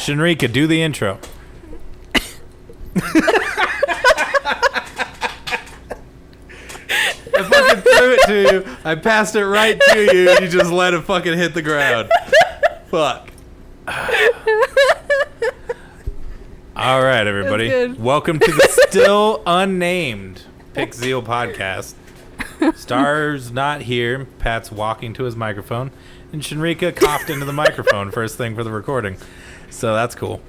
Shanrequa, do the intro. I fucking threw it to you. I passed it right to you, and you just let it fucking hit the ground. Fuck. All right, everybody. Welcome to the still unnamed Pick Zeal podcast. Star's not here. Pat's walking to his microphone, and Shanrequa coughed into the microphone first thing for the recording. So that's cool.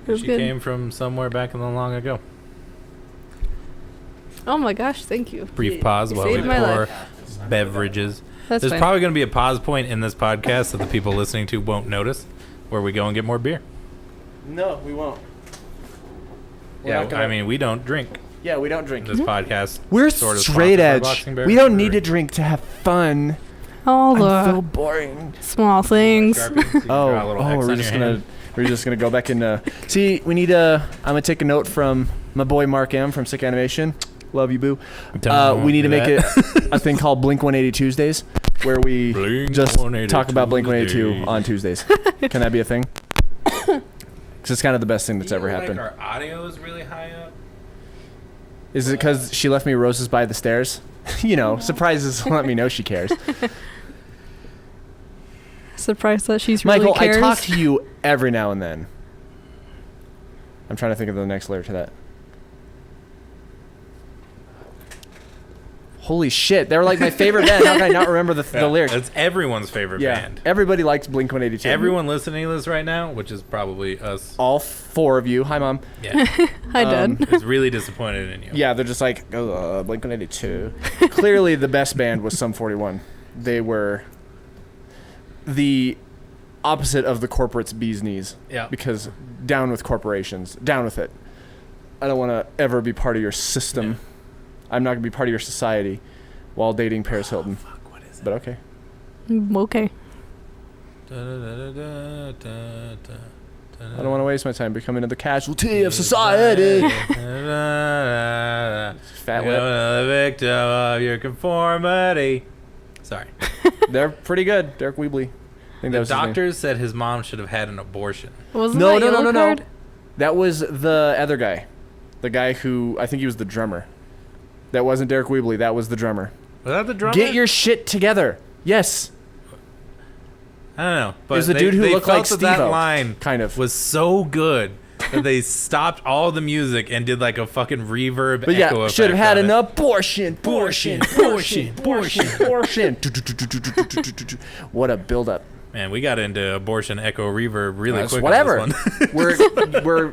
She came from somewhere back in the long ago. Oh my gosh, thank you. Brief pause while we pour beverages. There's probably going to be a pause point in this podcast that the people listening to won't notice, where we go and get more beer. No, we won't. I mean, we don't drink. Yeah, we don't drink. This podcast. We're sort of straight edge. We don't need to drink to have fun. All I'm so the boring. small things. We're just gonna go back and see. We need I'm gonna take a note from my boy Mark M from Sick Animation. Love you, boo. We need to make it a thing called Blink 180 Tuesdays, where we just talk about Blink 182 on Tuesdays. Can that be a thing? Because it's kind of the best thing that's ever happened. Our audio is really high up. Is it because she left me roses by the stairs? You know, surprises let me know she cares. Surprised that she's really Michael, cares. I talk to you every now and then. I'm trying to think of the next layer to that. Holy shit, they're like my favorite band. How can I not remember the lyrics? It's everyone's favorite band. Everybody likes Blink-182. Everyone listening to this right now, which is probably us. All four of you. Hi, Mom. Yeah. Hi, Dad. Is really disappointed in you. Yeah, they're just like, Blink-182. Clearly, the best band was Sum 41. They were the opposite of the corporate's bee's knees. Yeah. Because down with corporations. Down with it. I don't want to ever be part of your system. Yeah. I'm not going to be part of your society while dating Paris Hilton. Fuck, what is it? But okay. Okay. I don't want to waste my time becoming the casualty of society. Fat lip. The victim of your conformity. Sorry. They're pretty good. Derek Weebly. I think the doctors said his mom should have had an abortion. Wasn't that Yellow Card? That was the other guy. The guy who, I think he was the drummer. That wasn't Derek Weebly. That was the drummer. Was that the drummer? Get your shit together. Yes. I don't know. But it was the dude who looked like Steve-O. That line kind of was so good that they stopped all the music and did like a fucking reverb but echo should have had an abortion. What a build-up. Man, we got into abortion echo reverb really quick. Whatever. On this one. we're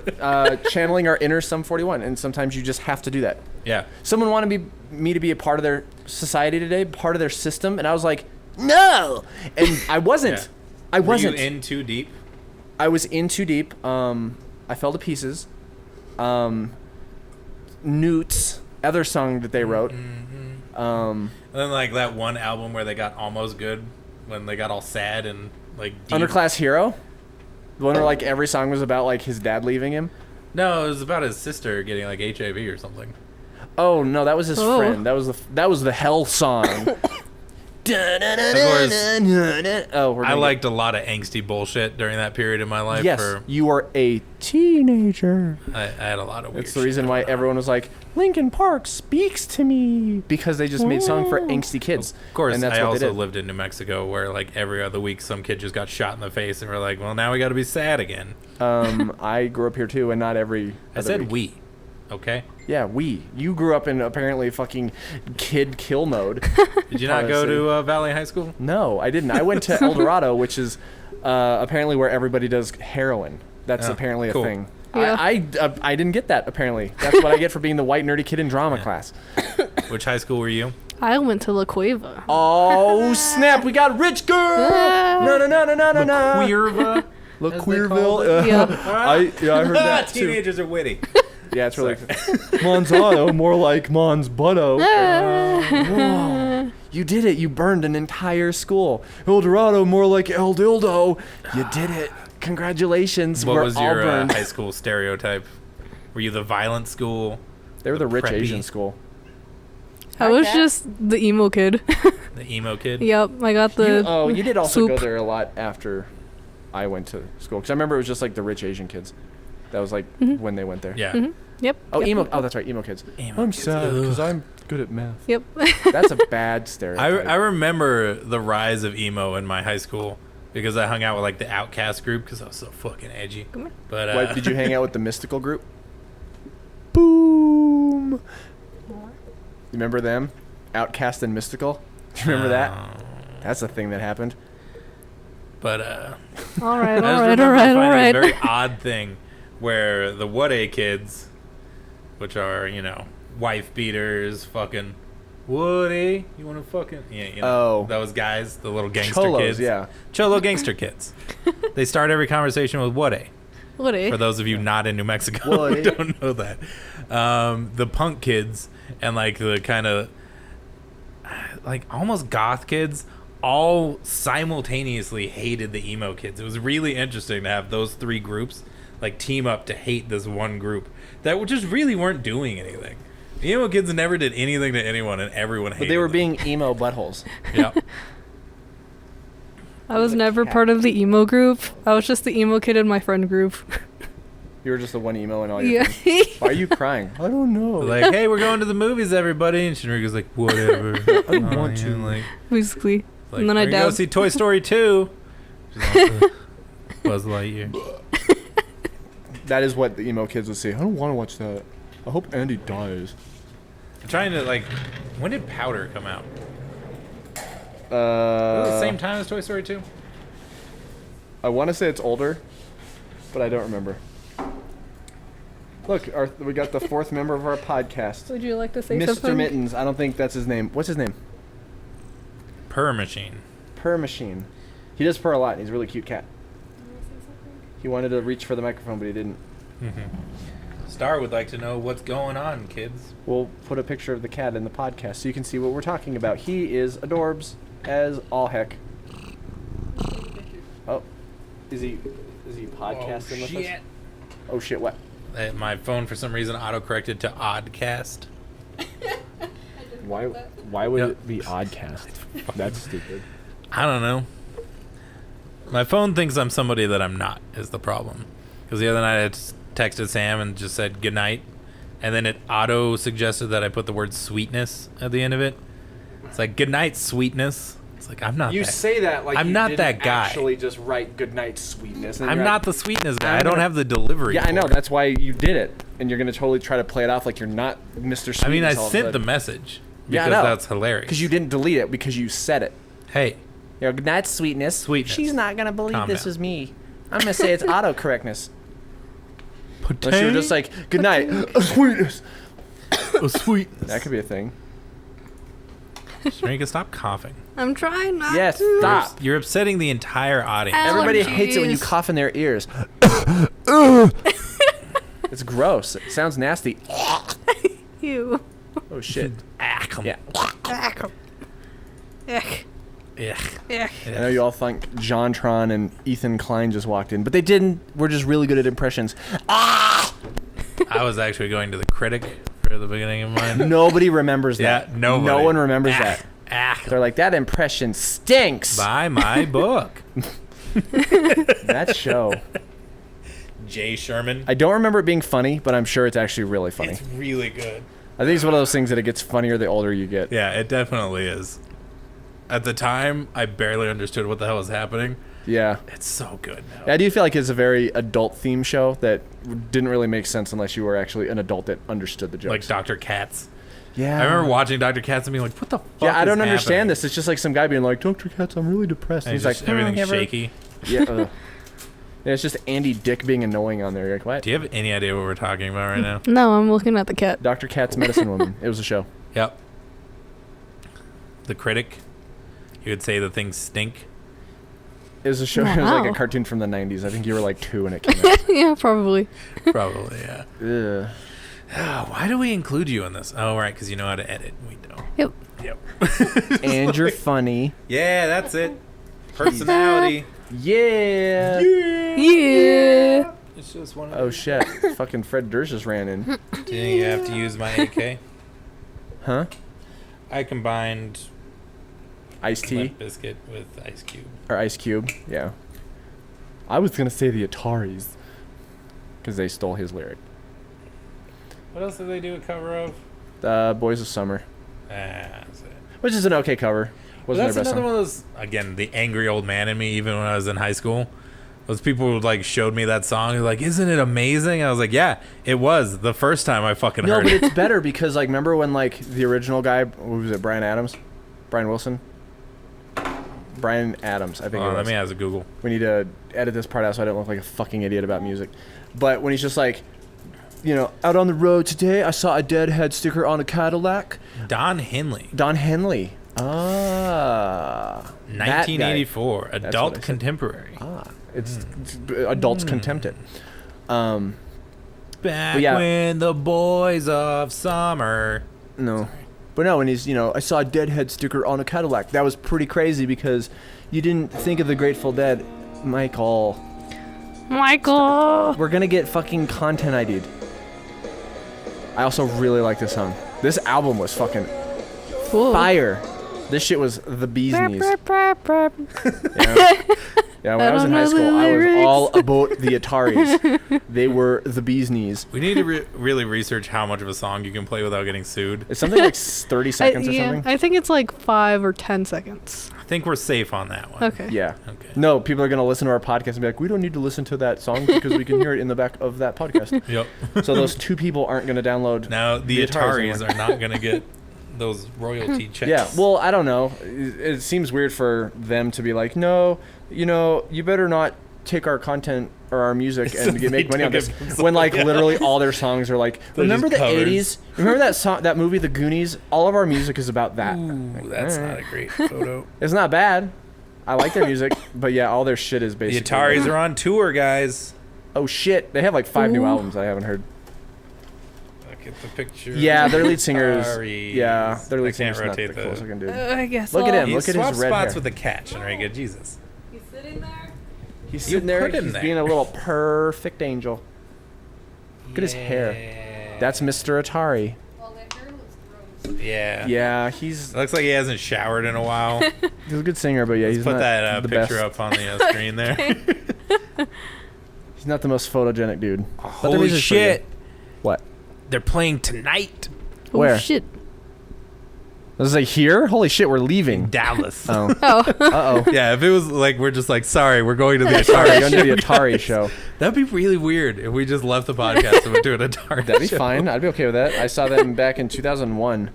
channeling our inner Sum 41, and sometimes you just have to do that. Yeah. Someone wanted me to be a part of their society today, part of their system, and I was like, no. And I wasn't. Yeah. I wasn't. Were you in too deep? I was in too deep. I fell to pieces. Newt's other song that they wrote. Mm-hmm. And then like that one album where they got almost good. When they got all sad and like deep. Underclass Hero? The one where like every song was about like his dad leaving him? No, it was about his sister getting like HIV or something. Oh no, that was his friend. That was the hell song. I liked a lot of angsty bullshit during that period of my life. Yes, you were a teenager. I had a lot of weird It's the reason why everyone was like, Linkin Park speaks to me. Because they just made songs for angsty kids. Of course, and that's I what also they did. lived in New Mexico where like every other week some kid just got shot in the face and we're like, well, now we got to be sad again. I grew up here too, and not every I said week. we. Okay. Yeah, you grew up in apparently fucking kid kill mode. Did you not go to Valley High School? No, I didn't. I went to El Dorado, which is apparently where everybody does heroin. That's apparently a thing. Yeah. I didn't get that, apparently. That's what I get for being the white nerdy kid in drama class. Which high school were you? I went to La Cueva. Oh, snap. We got a rich girl. No. Queerva? La Queerville. Yeah. I heard that too. Teenagers are witty. Yeah, it's really Monsanto, more like Mons Butto. Whoa. You did it. You burned an entire school. El Dorado, more like El Dildo. You did it. Congratulations. What We're was all your burned. high school stereotype? Were you the violent school? They were the rich preppy? Asian school. I was just the emo kid. The emo kid? Yep, I got the You did also soup. go there a lot after I went to school. Because I remember it was just like the rich Asian kids. That was like when they went there. Yeah. Mm-hmm. Yep. Oh, yep. emo. Oh, that's right. Emo kids. I'm sad because I'm good at math. Yep. That's a bad stereotype. I remember the rise of emo in my high school because I hung out with like the Outcast group because I was so fucking edgy. But What, did you hang out with the Mystical group? Boom. You remember them? Outcast and Mystical? Do you remember that? That's a thing that happened. But all right. a very odd thing where the What A kids, which are, you know, wife beaters, fucking What A, you want to fucking those guys, the little gangster Cholos, kids, yeah, cholo gangster kids. They start every conversation with What A. What A? For those of you not in New Mexico who don't know that, the punk kids and like the kind of like almost goth kids all simultaneously hated the emo kids. It was really interesting to have those three groups like team up to hate this one group that just really weren't doing anything. The emo kids never did anything to anyone, and everyone hated them. But they were being emo buttholes. Yeah. I was never part of the emo group. I was just the emo kid in my friend group. You were just the one emo and all your friends. Why are you crying? I don't know. Like, hey, we're going to the movies, everybody. And Shanrequa's like, whatever. I don't want to. Like, Basically. like, And then I go dabbed. see Toy Story 2. Buzz Lightyear. That is what the emo kids would say. I don't want to watch that. I hope Andy dies. I'm trying to, like, when did Powder come out? Was it the same time as Toy Story 2? I want to say it's older, but I don't remember. Look, we got the fourth member of our podcast. Would you like to say Mr. something? Mittens. I don't think that's his name. What's his name? Purr Machine. Purr Machine. He does purr a lot. He's a really cute cat. He wanted to reach for the microphone, but he didn't. Star would like to know what's going on, kids. We'll put a picture of the cat in the podcast so you can see what we're talking about. He is adorbs as all heck. Oh, is he podcasting with us? Oh shit! What? My phone for some reason auto-corrected to Oddcast. Why would it be Oddcast? That's stupid. I don't know. My phone thinks I'm somebody that I'm not, is the problem. Because the other night I texted Sam and just said goodnight, and then it auto-suggested that I put the word sweetness at the end of it. It's like, goodnight, sweetness. It's like, I'm not You that. say that like I'm you not didn't that guy. actually just write goodnight sweetness. And I'm you're not like, the sweetness guy. I don't have the delivery. Yeah, I know. for it. That's why you did it. And you're going to totally try to play it off like you're not Mr. Sweetness. I mean, I all of a sent the sudden. message. Yeah, I Because know. that's hilarious. Because you didn't delete it because you said it. Hey, You know, goodnight sweetness. Sweetness. She's not going to believe Calm this down. is me. I'm going to say it's autocorrectness. Unless you're just like, goodnight, sweetness. sweetness. That could be a thing. Shanrequa, stop coughing. I'm trying not Yes, to. stop. You're upsetting the entire audience. Everybody hates it when you Allergies. cough in their ears. It's gross. It sounds nasty. Ew. Oh, shit. Yeah. Ugh. Ugh. Ugh. I know you all think JonTron and Ethan Klein just walked in, but they didn't. We're just really good at impressions. I was actually going to the critic for the beginning of mine. Nobody remembers that. Yeah, nobody. No one remembers that. Ah, They're like, that impression stinks. buy my book. That show. Jay Sherman. I don't remember it being funny, but I'm sure it's actually really funny. It's really good. I think it's one of those things that it gets funnier the older you get. Yeah, it definitely is. At the time, I barely understood what the hell was happening. Yeah. It's so good now. I do feel like it's a very adult theme show that didn't really make sense unless you were actually an adult that understood the jokes. Like Dr. Katz. Yeah. I remember watching Dr. Katz and being like, what the fuck Yeah, I is don't understand happening? this. It's just like some guy being like, Dr. Katz, I'm really depressed. And And he's just like, everything's "Never-" shaky. Yeah. Yeah, it's just Andy Dick being annoying on there. You're like, what? Do you have any idea what we're talking about right now? No, I'm looking at the cat. Dr. Katz, Medicine Woman. It was a show. Yep. The critic. He would say the things stink. It was a show. It was like Wow. a cartoon from the 90s. I think you were like 2 when it came out. Yeah, probably. Probably, yeah. Ugh. Why do we include you in this? Oh, right, because you know how to edit. We don't. Yep. Yep. And you're funny. Yeah, that's it. Personality. Yeah. Yeah. It's just one of Oh, shit. Fucking Fred Durst just ran in. Do you think you have to use my AK? Huh? I combined Iced tea? Limp Biscuit with Ice Cube. Or Ice Cube? Yeah. I was gonna say the Ataris, because they stole his lyric. What else did they do a cover of? Boys of Summer. That's it. Which is an okay cover. Wasn't That's their best another song. one of those, again, the angry old man in me, even when I was in high school. Those people who like showed me that song, they're like, isn't it amazing? I was like, yeah, it was the first time I fucking heard No, it. but it's better because, like, remember when, like, the original guy, what was it, Brian Adams? Brian Wilson? Brian Adams, I think it was. Let me ask a Google. We need to edit this part out so I don't look like a fucking idiot about music. But when he's just like, you know, out on the road today, I saw a Deadhead sticker on a Cadillac. Don Henley. Don Henley. Ah. 1984, adult contemporary. It's adults contempt it. Back when the boys of summer. No. But no, when he's, you know, I saw a Deadhead sticker on a Cadillac. That was pretty crazy because you didn't think of the Grateful Dead. Michael. We're going to get fucking content ID'd. I also really like this song. This album was fucking fire. This shit was the bee's knees. Yeah, when I was in high school, I was all about the Ataris. They were the bee's knees. We need to really research how much of a song you can play without getting sued. It's something like 30 seconds or something. I think it's like 5 or 10 seconds. I think we're safe on that one. Okay. Yeah. Okay. No, people are going to listen to our podcast and be like, we don't need to listen to that song because we can hear it in the back of that podcast. Yep. So those two people aren't going to download. Now the Ataris are not going to get those royalty checks. Yeah, well, I don't know. It seems weird for them to be like, no, you know, you better not take our content or our music and make money on this. When like literally all their songs are like, remember the covers. 80s? Remember that song, that movie, The Goonies? All of our music is about that. Ooh, that's not a great photo. It's not bad. I like their music, but yeah, all their shit is basically. The Ataris are on tour, guys. Oh shit, they have like 5 new albums I haven't heard. Look at the picture. Yeah, their lead singer is. Ataris. Yeah, their I lead can't singer's not the rotate coolest looking dude. I guess Look at him. He Look at his swapped red spots hair. with the cat, Shanrequa. Jesus. He's sitting there. He's You sitting there. put him He's there. being a little perfect angel. Look at his hair. That's Mr. Atari. Well, that hair looks gross. Yeah. Yeah, he's It looks like he hasn't showered in a while. a good singer, but yeah, he's Put not that the picture best. up on the screen there. He's not the most photogenic dude. But the Holy music's pretty shit. good. What? They're playing tonight Where? Oh, shit. I was like, here? Holy shit, we're in leaving. Dallas. Oh. Oh. Uh-oh. Yeah, if it was like we're just like, sorry, we're going to the Sorry, Atari going to the Atari show. That'd be really weird if we just left the podcast and went to an Atari That'd be show. fine. I'd be okay with that. I saw them back in 2001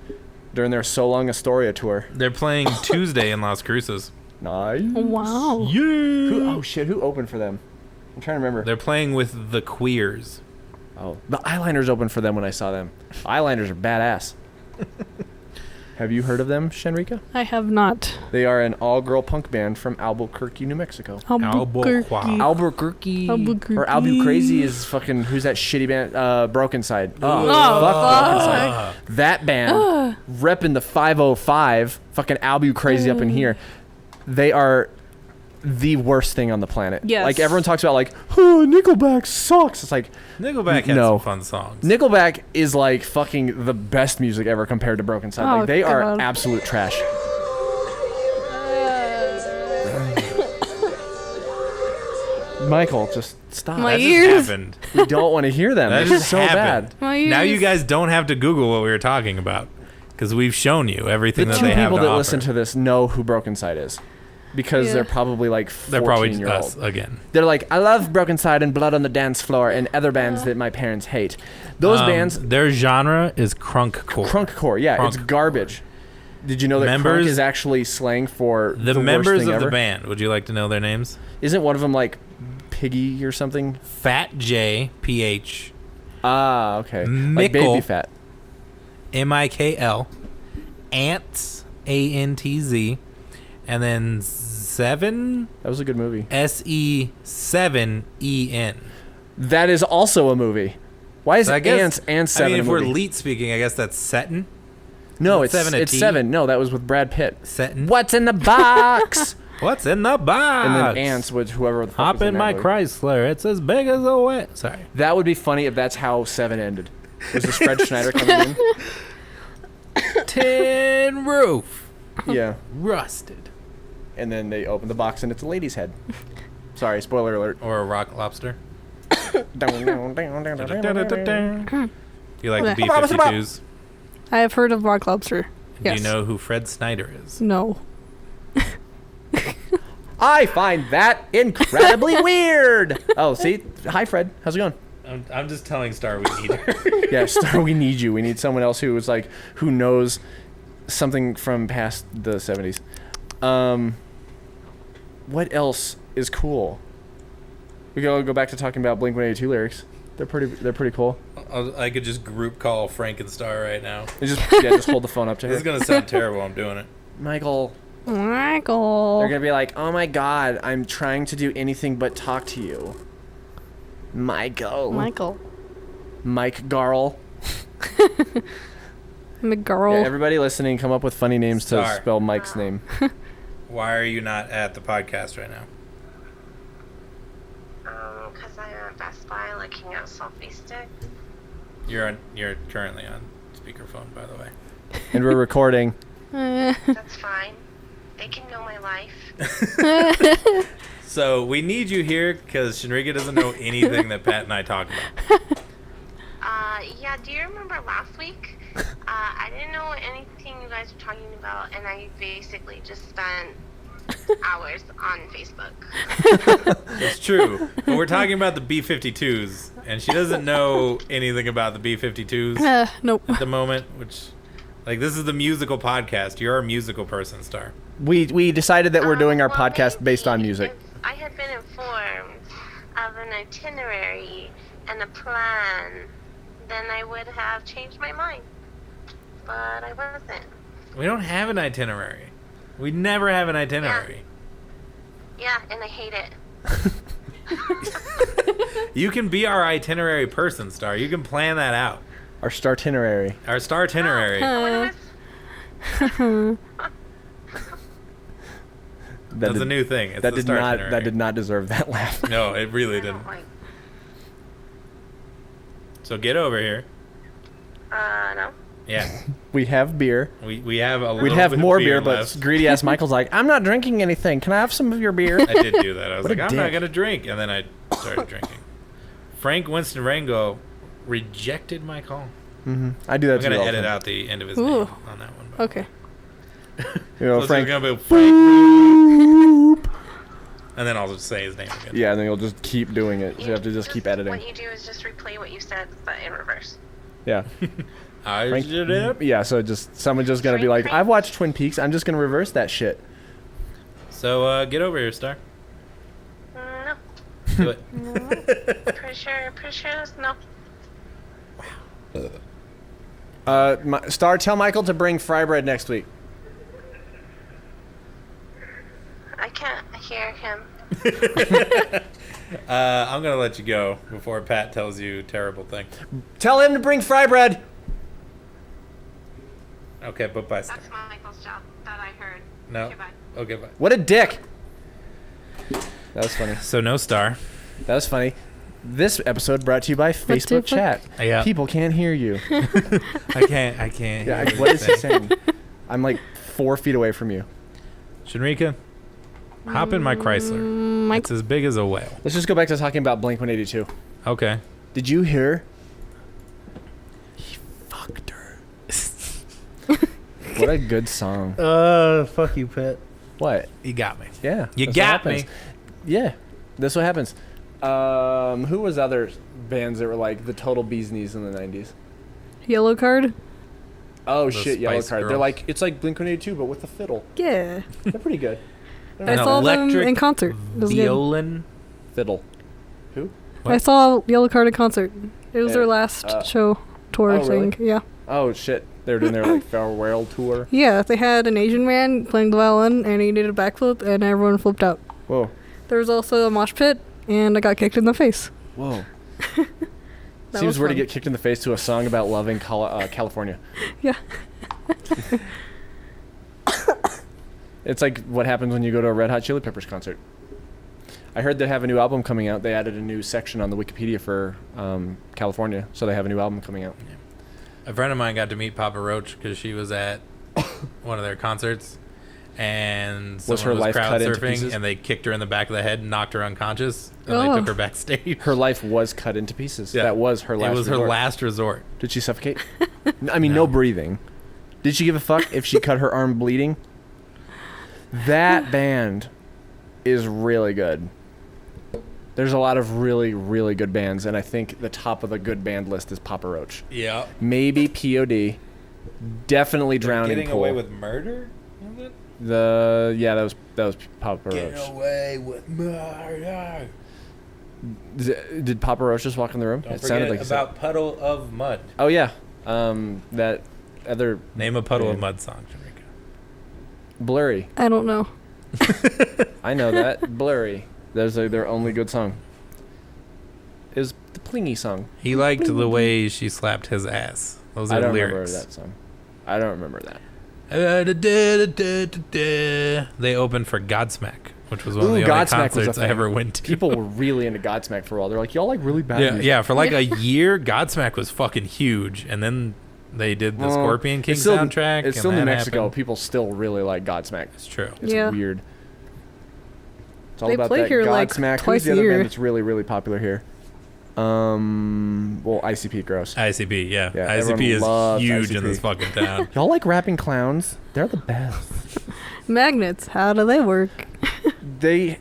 during their So Long Astoria tour. They're playing Tuesday in Las Cruces. Nice. Wow. Oh shit, who opened for them? I'm trying to remember. They're playing with the Queers. Oh, the Eyeliners opened for them when I saw them. Eyeliners are badass. Have you heard of them, Shanrequa? I have not. They are an all-girl punk band from Albuquerque, New Mexico. Albuquerque. Albuquerque. Albuquerque. Or Albucrazy is fucking, who's that shitty band? Broken Side. Oh, fuck. Broken Side. That band, repping the 505, fucking Albucrazy up in here. They are the worst thing on the planet. Yes. Like, everyone talks about, like, oh, Nickelback sucks. It's like, Nickelback had No. some fun songs. Nickelback is, like, fucking the best music ever compared to Broken Side. Oh, Like, they are God. absolute trash. Michael, just stop. My That just ears. happened. We don't want to hear them. That It's just so happened. bad. My Now you ears. guys don't have to Google what we were talking about because we've shown you everything The that two they have people to that offer. listen to this know who Broken Side is. Because Yeah. they're probably like 14 They're probably year us old. again. They're like, I love Broken Side and Blood on the Dance Floor and other bands that my parents hate. Those bands, Their genre is crunkcore. crunkcore, yeah, it's Crunkcore. garbage. Did you know that Members- crunk is actually slang for The the members worst thing of ever? the band. Would you like to know their names? Isn't one of them like Piggy or something? Fat J PH Ah, okay. Like Mickle. Baby Fat. MIKL, Ants ANTZ, and then Seven That was a good movie. SE7EN. That is also a movie. Why is So I guess- Ants and Seven I mean, a if we're movie? elite speaking, I guess that's Seton. No, Is it's Seven a it's T? Seven. No, that was with Brad Pitt. Seton. What's in the box? What's in the box? And then Ants, which whoever the fuck Hop was in my that movie. Chrysler. It's as big as a wet. Sorry. That would be funny if that's how Seven ended. Was this Fred Schneider coming Tin roof. in? Yeah. Rusted. And then they open the box and it's a lady's head. Sorry, spoiler alert. Or a rock lobster? I You like the B-52s? I have heard of rock lobster. Do Yes. you know who Fred Snyder is? No. find that incredibly weird. Oh, see? Hi, Fred. How's it going? I'm just telling Star we need her. Yeah, Star, we need you. We need someone else who knows something from past the 70s. What else is cool? We go back to talking about Blink-182 lyrics. They're pretty cool. I could just group call Frank and Star right now. Just hold the phone up to her. This is gonna sound terrible. I'm doing it. Michael. They're gonna be like, oh my god, I'm trying to do anything but talk to you. Michael. Mike Garl. McGarl. Yeah, everybody listening, come up with funny names to spell Mike's name. Why are you not at the podcast right now? Because I'm at Best Buy looking at selfie sticks. You're currently on speakerphone, by the way. And we're recording. That's fine. They can know my life. So we need you here because Shanrequa doesn't know anything that Pat and I talk about. Yeah, do you remember last week? I didn't know anything you guys were talking about, and I basically just spent hours on Facebook. It's true. But we're talking about the B-52s, and she doesn't know anything about the B-52s Nope. at the moment, which, like, this is the musical podcast. You're a musical person, Star. We decided that we're doing our Well, podcast based on maybe music. if I had been informed of an itinerary and a plan, then I would have changed my mind. But I wasn't. We don't have an itinerary. We never have an itinerary. Yeah, and I hate it. You can be our itinerary person, Star. You can plan that out. Our star itinerary. Our Star itinerary. That's a new thing. It's the Star itinerary. That did not deserve that laugh. No, it really I didn't. don't like. So get over here. No. Yeah. We have beer. We have a little We'd have bit of more beer, left. but greedy ass Michael's like, I'm not drinking anything. Can I have some of your beer? I did do that. I was What a like, I'm not dick. going to drink. And then I started drinking. Frank Winston Rango rejected my call. Mm-hmm. I do that I'm too. going to all the edit time. out the end of his Ooh. name on that one. Okay. You know, So Frank. it's gonna be Frank. And then I'll just say his name again. Yeah, and then you'll just keep doing it. So you have to just keep editing. What you do is just replay what you said, but in reverse. Yeah. I Frank- did it. Yeah, so someone's just gonna be like, I've watched Twin Peaks. I'm just gonna reverse that shit. So get over here, Star. No. Do it. Pretty sure that's no. Star, tell Michael to bring fry bread next week. I can't hear him. I'm gonna let you go before Pat tells you a terrible thing. Tell him to bring fry bread. Okay, but bye. Star. That's Michael's job that I heard. No. Okay, bye. Okay, bye. What a dick. That was funny. So no Star. That was funny. This episode brought to you by Facebook Chat. Yeah. People can't hear you. I can't. Yeah, hear what is he anything. saying? I'm like 4 feet away from you. Shanrequa, hop in my Chrysler. It's as big as a whale. Let's just go back to talking about Blink-182. Okay. Did you hear? He fucked her. What a good song. Fuck you, Pat. What? You got me. Yeah. You that's got what me. happens. Yeah. That's what happens. Who was other bands that were like the total bee's knees in the 90s? Yellow Card? Oh, The shit, Yellow Spice Card. They're Girls. like, it's like Blink-182, but with the fiddle. Yeah. They're pretty good. I saw them electric in concert. It was good. violin. Fiddle. Who? I saw Yellow Card in concert. It was their last tour oh, thing. really? Yeah. Oh, shit. They were doing their like farewell tour. Yeah, they had an Asian man playing the violin, and he did a backflip, and everyone flipped out. Whoa. There was also a mosh pit, and I got kicked in the face. Whoa. That Seems was weird to fun. get kicked in the face to a song about loving California. Yeah. It's like what happens when you go to a Red Hot Chili Peppers concert. I heard they have a new album coming out. They added a new section on the Wikipedia for California, so they have a new album coming out. A friend of mine got to meet Papa Roach because she was at one of their concerts, and Was her life crowd cut into surfing, pieces? and they kicked her in the back of the head and knocked her unconscious, and they took her backstage. Her life was cut into pieces. Yeah. That was her last. It was resort. her last resort. Did she suffocate? I mean, no breathing. Did she give a fuck if she cut her arm bleeding? That band is really good. There's a lot of really, really good bands, and I think the top of the good band list is Papa Roach. Yeah. Maybe POD. Definitely Drowning Getting Pool. Away with Murder? Was it? That was Papa Roach. Getting Away with Murder. Did Papa Roach just walk in the room? Don't forget about Puddle of Mud. Oh yeah, that other. Name a Puddle of Mud song, Shanrequa. Blurry. I don't know. I know that. Blurry. That's their only good song. It was the Plingy song. He liked the way she slapped his ass. Those are I don't lyrics. remember that song. I don't remember that. They opened for Godsmack, which was one of the only Godsmack was a concerts I thing. ever went to. People were really into Godsmack for a while. They're like, y'all like really bad music. Yeah, for like a year, Godsmack was fucking huge, and then they did the Scorpion King soundtrack. It's still and New that Mexico. happened. People still really like Godsmack. It's true. It's weird. It's all They about play that here, like, Godsmack. twice Who's the a other year. band that's really, really popular here? Well, ICP gross. ICP, yeah. Yeah, everyone ICP loves is huge ICP. in this fucking town. Y'all like rapping clowns? They're the best. Magnets, how do they work? They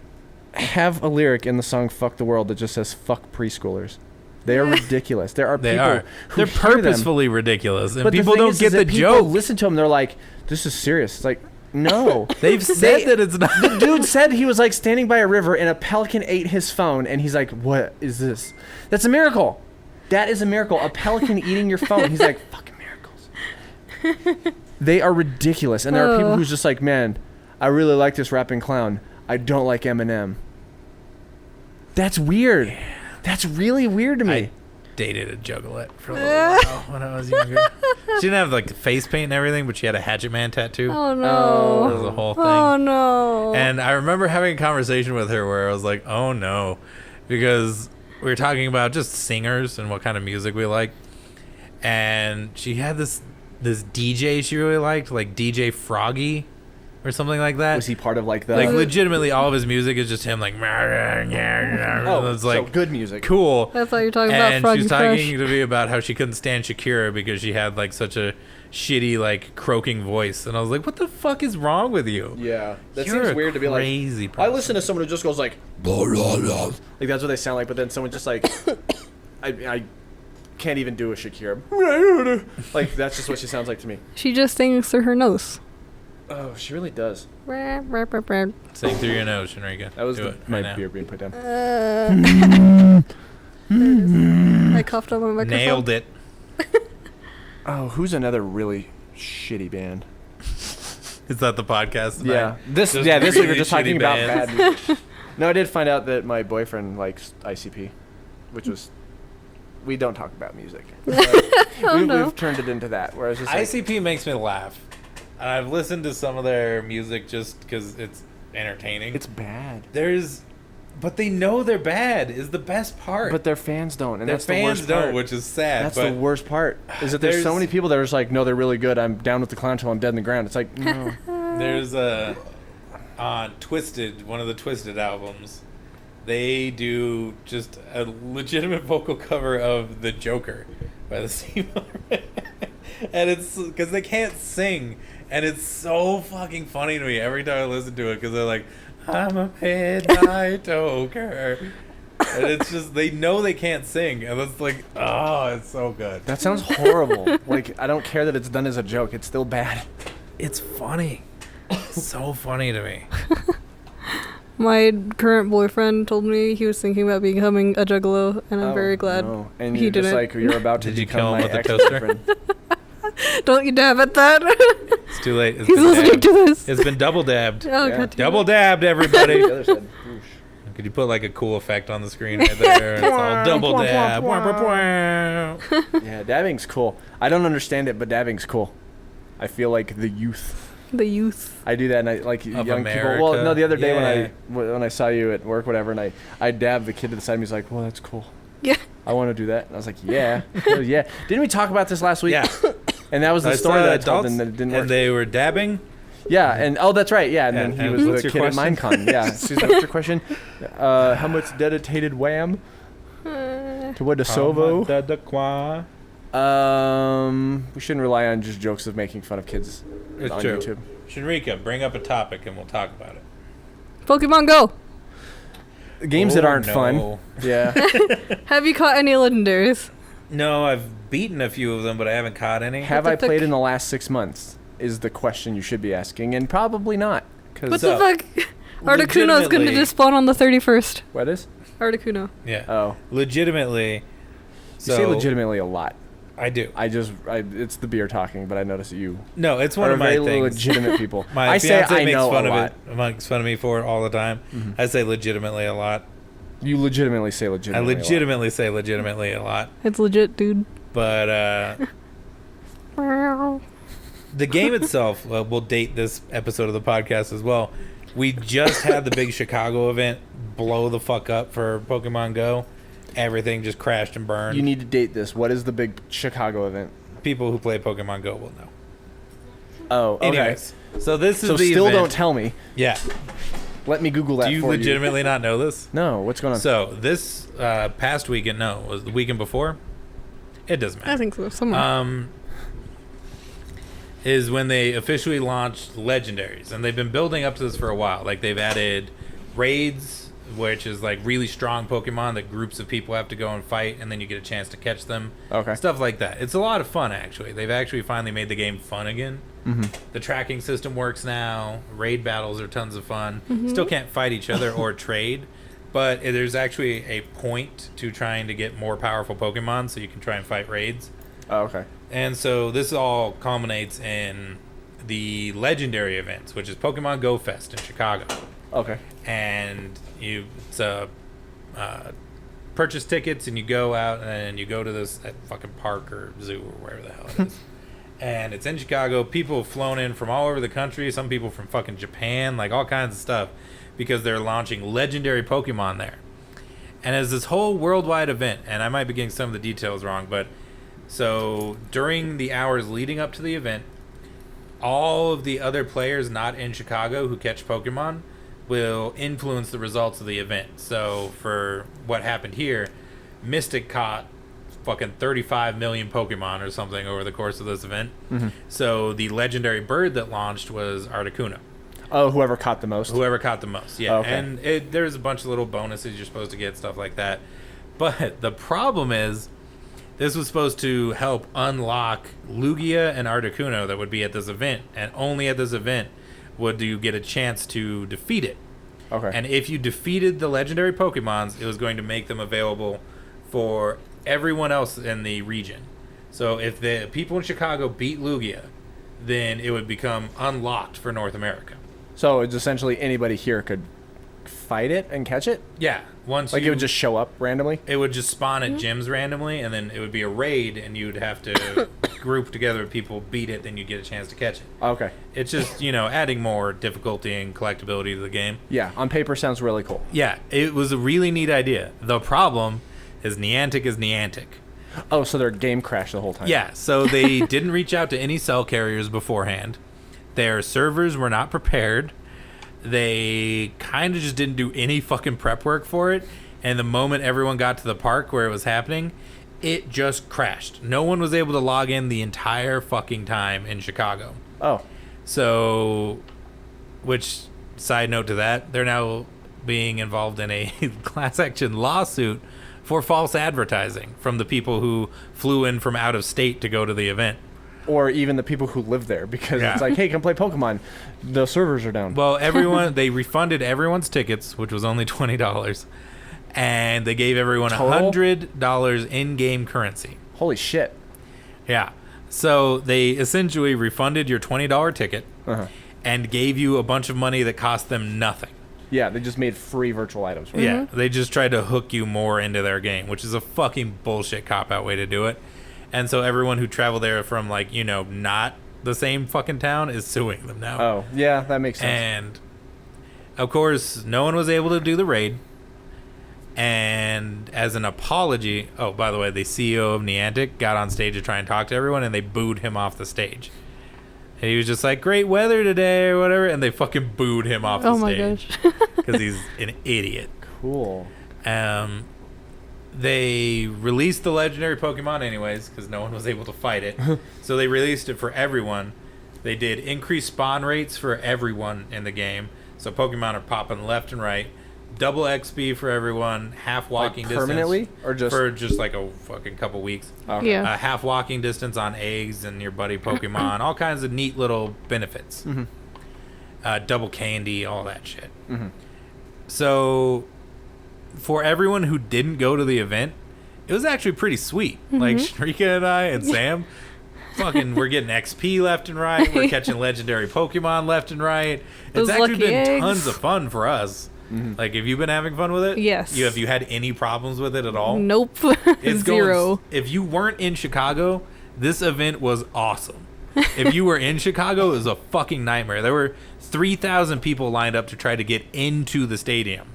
have a lyric in the song "Fuck the World" that just says "fuck preschoolers." They are ridiculous. There are They people are. who They're hear them, purposefully ridiculous, and but the people thing don't is get the that people joke. Listen to them. They're like, "This is serious." It's like, no. They've said that it's not. The dude said he was like standing by a river and a pelican ate his phone, and he's like, "What is this? That's a miracle. That is a miracle. A pelican eating your phone." He's like, "Fucking miracles." They are ridiculous, and there are people who's just like, "Man, I really like this rapping clown. I don't like Eminem." That's weird. Yeah. That's really weird to me. I dated a juggalette for a little while when I was younger. She didn't have like face paint and everything, but she had a Hatchet Man tattoo. Oh no. That was a whole thing. Oh no. And I remember having a conversation with her where I was like, oh no, because we were talking about just singers and what kind of music we like. And she had this DJ she really liked, like DJ Froggy or something like that. Was he part of like the... Like legitimately all of his music is just him like... Oh, it's like so good music. Cool. I thought you were talking about And Froggy she was Fresh. talking to me about how she couldn't stand Shakira because she had like such a shitty like croaking voice. And I was like, what the fuck is wrong with you? Yeah. That You're seems a weird to be like... crazy I person. listen to someone who just goes like... Blah, blah, blah. Like that's what they sound like, but then someone just like... I can't even do a Shakira. Like that's just what she sounds like to me. She just sings through her nose. Oh, she really does. Sing through your nose, Shanrequa. That was Do it my right now. beer being put down. I coughed on my microphone. Nailed it. Oh, who's another really shitty band? Is that the podcast tonight? Yeah. This week really we're just talking shitty about bands. bad music. No, I did find out that my boyfriend likes ICP, which was... We don't talk about music. We've turned it into that. Whereas just like, ICP makes me laugh. And I've listened to some of their music just because it's entertaining. it's bad. But they know they're bad is the best part. But their fans don't, and their that's the fans worst don't, part. which is sad. That's but the worst part. Is that there's so many people that are just like, no, they're really good. I'm down with the clown till I'm dead in the ground. It's like, no. There's on Twisted, one of the Twisted albums, they do just a legitimate vocal cover of The Joker by the Sea Motormen. And it's because they can't sing, and it's so fucking funny to me every time I listen to it because they're like, I'm a midnight toker. And it's just, they know they can't sing, and it's like, oh, it's so good. That sounds horrible. Like, I don't care that it's done as a joke. It's still bad. It's funny. It's so funny to me. My current boyfriend told me he was thinking about becoming a juggalo, and I'm very glad No. And he you're just didn't. like, you're about to Did you become kill him my with a toaster? ex-boyfriend. Don't you dab at that. It's too late. It's He's been listening dabbed. to this. It's been double dabbed. Oh, Yeah. God damn Double it. dabbed, everybody. The other side. Whoosh. Could you put like a cool effect on the screen right there? It's all double dab. Yeah, dabbing's cool. I don't understand it, but dabbing's cool. I feel like the youth. The youth. I do that, and I like young America. people. Well, no, the other day Yeah. when I saw you at work, whatever, and I dabbed the kid to the side. And he's like, "Well, that's cool. Yeah. I want to do that." And I was like, "Yeah, yeah." Didn't we talk about this last week? Yeah. And that was the I story saw that I told adults, them that it didn't and work. they were dabbing, Yeah, and that's right. Yeah, and then he was the kid at Minecon. Yeah. Susan, what's your question? How much dedicated wham? To what the Sovo? We shouldn't rely on just jokes of making fun of kids on YouTube. Shanrequa, bring up a topic and we'll talk about it. Pokemon Go. Games that aren't fun. Yeah. Have you caught any legendaries? No, I've beaten a few of them, but I haven't caught any. Have I played in the last 6 months? Is the question you should be asking, and probably not. What the fuck? Articuno is going to just spawn on the 31st. What is? Articuno. Yeah. Oh. Legitimately. You say legitimately a lot. I do. It's the beer talking, but I notice that you. No, it's one of my things. Legitimate people. My fiance makes fun of it. Makes fun of me for it all the time. Mm-hmm. I say legitimately a lot. You legitimately say legitimately. I legitimately say legitimately a lot. It's legit, dude. But the game itself will date this episode of the podcast as well. We just had the big Chicago event blow the fuck up for Pokemon Go. Everything just crashed and burned. You need to date this. What is the big Chicago event? People who play Pokemon Go will know. Oh, okay. Anyways, so this is the still event. Don't tell me. Yeah. Let me Google that for you. Do you legitimately not know this? No. What's going on? So this past weekend, was the weekend before? It doesn't matter. I think so. Somewhere. Is when they officially launched Legendaries. And they've been building up to this for a while. Like, they've added raids, which is like really strong Pokemon that groups of people have to go and fight, and then you get a chance to catch them. Okay. Stuff like that. It's a lot of fun, actually. They've actually finally made the game fun again. Mm-hmm. The tracking system works now. Raid battles are tons of fun. Mm-hmm. Still can't fight each other or trade, but there's actually a point to trying to get more powerful Pokemon so you can try and fight raids. Oh, okay. And so this all culminates in the Legendary events, which is Pokemon Go Fest in Chicago. Okay. And it's purchase tickets, and you go out and you go to this fucking park or zoo or wherever the hell it is. And it's in Chicago. People have flown in from all over the country. Some people from fucking Japan, like all kinds of stuff, because they're launching legendary Pokemon there. And as this whole worldwide event, and I might be getting some of the details wrong, but so during the hours leading up to the event, all of the other players not in Chicago who catch Pokemon will influence the results of the event. So for what happened here, Mystic caught fucking 35 million Pokemon or something over the course of this event. Mm-hmm. So the legendary bird that launched was Articuno. Oh, whoever caught the most? Whoever caught the most, yeah. Oh, okay. And there's a bunch of little bonuses you're supposed to get, stuff like that. But the problem is, this was supposed to help unlock Lugia and Articuno that would be at this event. And only at this event would you get a chance to defeat it. Okay. And if you defeated the legendary Pokemons, it was going to make them available for everyone else in the region. So if the people in Chicago beat Lugia, then it would become unlocked for North America. So it's essentially anybody here could fight it and catch it? Yeah. It would just show up randomly? It would just spawn at gyms randomly, and then it would be a raid, and you'd have to group together people, beat it, then you'd get a chance to catch it. Okay. It's just, adding more difficulty and collectability to the game. Yeah, on paper sounds really cool. Yeah, it was a really neat idea. The problem is Niantic. Oh, so their game crashed the whole time. Yeah, so they didn't reach out to any cell carriers beforehand. Their servers were not prepared. They kind of just didn't do any fucking prep work for it. And the moment everyone got to the park where it was happening, it just crashed. No one was able to log in the entire fucking time in Chicago. Oh. So, which, side note to that, they're now being involved in a class action lawsuit for false advertising from the people who flew in from out of state to go to the event. Or even the people who live there, because it's like, hey, come play Pokemon. The servers are down. Well, they refunded everyone's tickets, which was only $20, and they gave everyone $100 in-game currency. Holy shit. Yeah. So they essentially refunded your $20 ticket and gave you a bunch of money that cost them nothing. Yeah, they just made free virtual items. Right? Yeah, they just tried to hook you more into their game, which is a fucking bullshit cop-out way to do it. And so everyone who traveled there from, not the same fucking town is suing them now. Oh, yeah, that makes sense. And, of course, no one was able to do the raid. And as an apology... Oh, by the way, the CEO of Niantic got on stage to try and talk to everyone, and they booed him off the stage. And he was just like, great weather today or whatever. And they fucking booed him off the stage. Oh my gosh. Because he's an idiot. Cool. They released the legendary Pokemon anyways because no one was able to fight it. So they released it for everyone. They did increased spawn rates for everyone in the game. So Pokemon are popping left and right. Double XP for everyone. Half walking distance. Permanently? Or just... For just like a fucking couple weeks. Okay. Yeah. Half walking distance on eggs and your buddy Pokemon. All kinds of neat little benefits. Mm-hmm. Double candy, all that shit. Mm-hmm. So... For everyone who didn't go to the event, it was actually pretty sweet. Like Shanrequa and I and Sam, we're getting XP left and right. We're catching legendary Pokemon left and right. Those It's actually lucky been eggs. tons of fun for us. Like, have you been having fun with it? Yes. Have you had any problems with it at all? Nope. It's Zero. If you weren't in Chicago, this event was awesome. If you were in Chicago, it was a fucking nightmare. There were 3,000 people lined up to try to get into the stadium.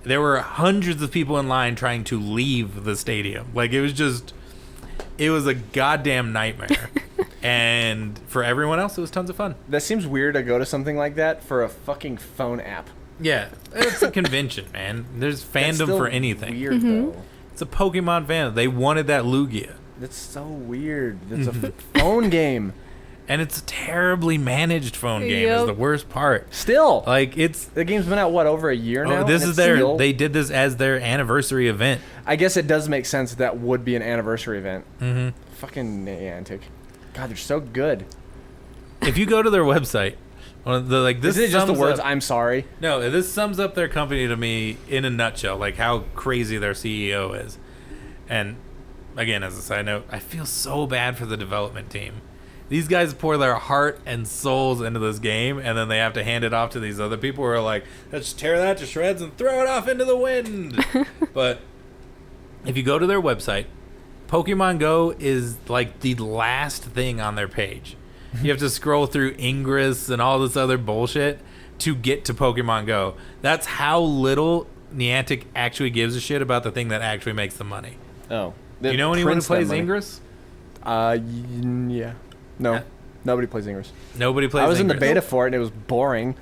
There were hundreds of people in line trying to leave the stadium. Like, it was a goddamn nightmare. And for everyone else, it was tons of fun. That seems weird to go to something like that for a fucking phone app. Yeah, it's a convention, man. There's fandom for anything. Weird though. It's a Pokemon fandom. They wanted that Lugia. That's so weird. It's a phone game. And it's a terribly managed phone game is the worst part. Still. Like, it's... The game's been out, what, over a year now? This is they did this as their anniversary event. I guess it does make sense that would be an anniversary event. Mm-hmm. Fucking Niantic. God, they're so good. If you go to their website, this Isn't it just the sums words, up- I'm sorry? No, this sums up their company to me in a nutshell, like how crazy their CEO is. And again, as a side note, I feel so bad for the development team. These guys pour their heart and souls into this game, and then they have to hand it off to these other people who are like, let's just tear that to shreds and throw it off into the wind. But if you go to their website, Pokemon Go is like the last thing on their page. You have to scroll through Ingress and all this other bullshit to get to Pokemon Go. That's how little Niantic actually gives a shit about the thing that actually makes the money. Oh. Do you know anyone who plays Ingress? Yeah. No. Nobody plays Ingress. Nobody plays Ingress. I was in the beta for it, and it was boring.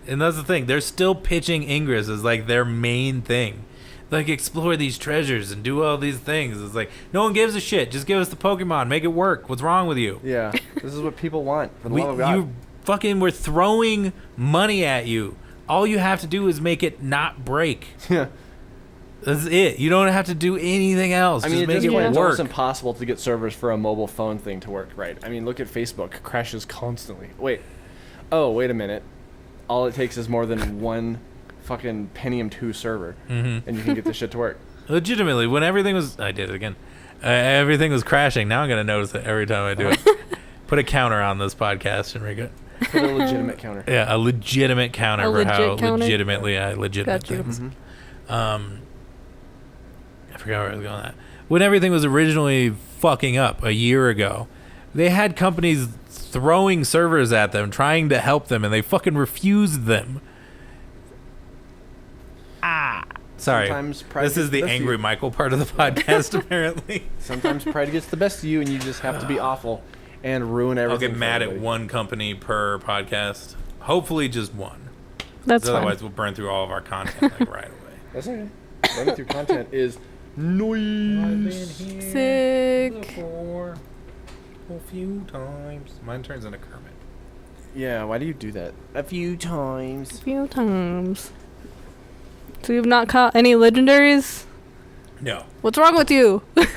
And that's the thing. They're still pitching Ingress as, like, their main thing. Like, explore these treasures and do all these things. It's like, no one gives a shit. Just give us the Pokemon. Make it work. What's wrong with you? Yeah. This is what people want. For the love of God. We're throwing money at you. All you have to do is make it not break. Yeah. That's it. You don't have to do anything else. I mean, just make it it's work. almost impossible to get servers for a mobile phone thing to work right. I mean, look at Facebook. Crashes constantly. Wait a minute. All it takes is more than one fucking Pentium 2 server, and you can get this shit to work. Legitimately, when everything was... I did it again. Everything was crashing. Now I'm going to notice it every time I do it. Put a counter on this podcast, Shanrequa. Put a legitimate counter. Yeah, a legitimate counter for how legitimately I legitimate Got you. things. I forgot where I was going with that. When everything was originally fucking up a year ago, they had companies throwing servers at them, trying to help them, and they fucking refused them. Sorry. Sometimes pride This is gets the best of angry you. Michael part of the podcast, apparently. Sometimes pride gets the best of you, and you just have to be awful and ruin everything. I'll get for mad at everybody. one company per podcast. Hopefully just one. That's fine. Otherwise, we'll burn through all of our content like right away. That's okay. Running through content is noise. Sick. A few times. Mine turns into Kermit. Yeah, why do you do that? A few times. A few times. So you've not caught any legendaries? No. What's wrong with you? I the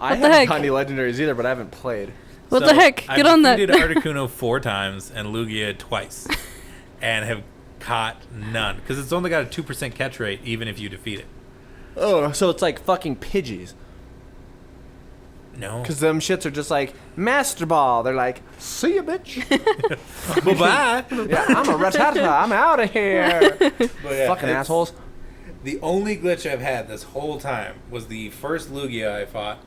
haven't heck? caught any legendaries either, but I haven't played. What the heck? Get on that. I've defeated Articuno 4 times and Lugia twice, and have caught none because it's only got a 2% catch rate even if you defeat it. Oh, so it's like fucking Pidgeys. No. Because them shits are just like, Master Ball. They're like, see ya, bitch. Bye-bye. Yeah, I'm a Rattata. I'm out of here. But yeah, Fucking it's- assholes. The only glitch I've had this whole time was the first Lugia I fought.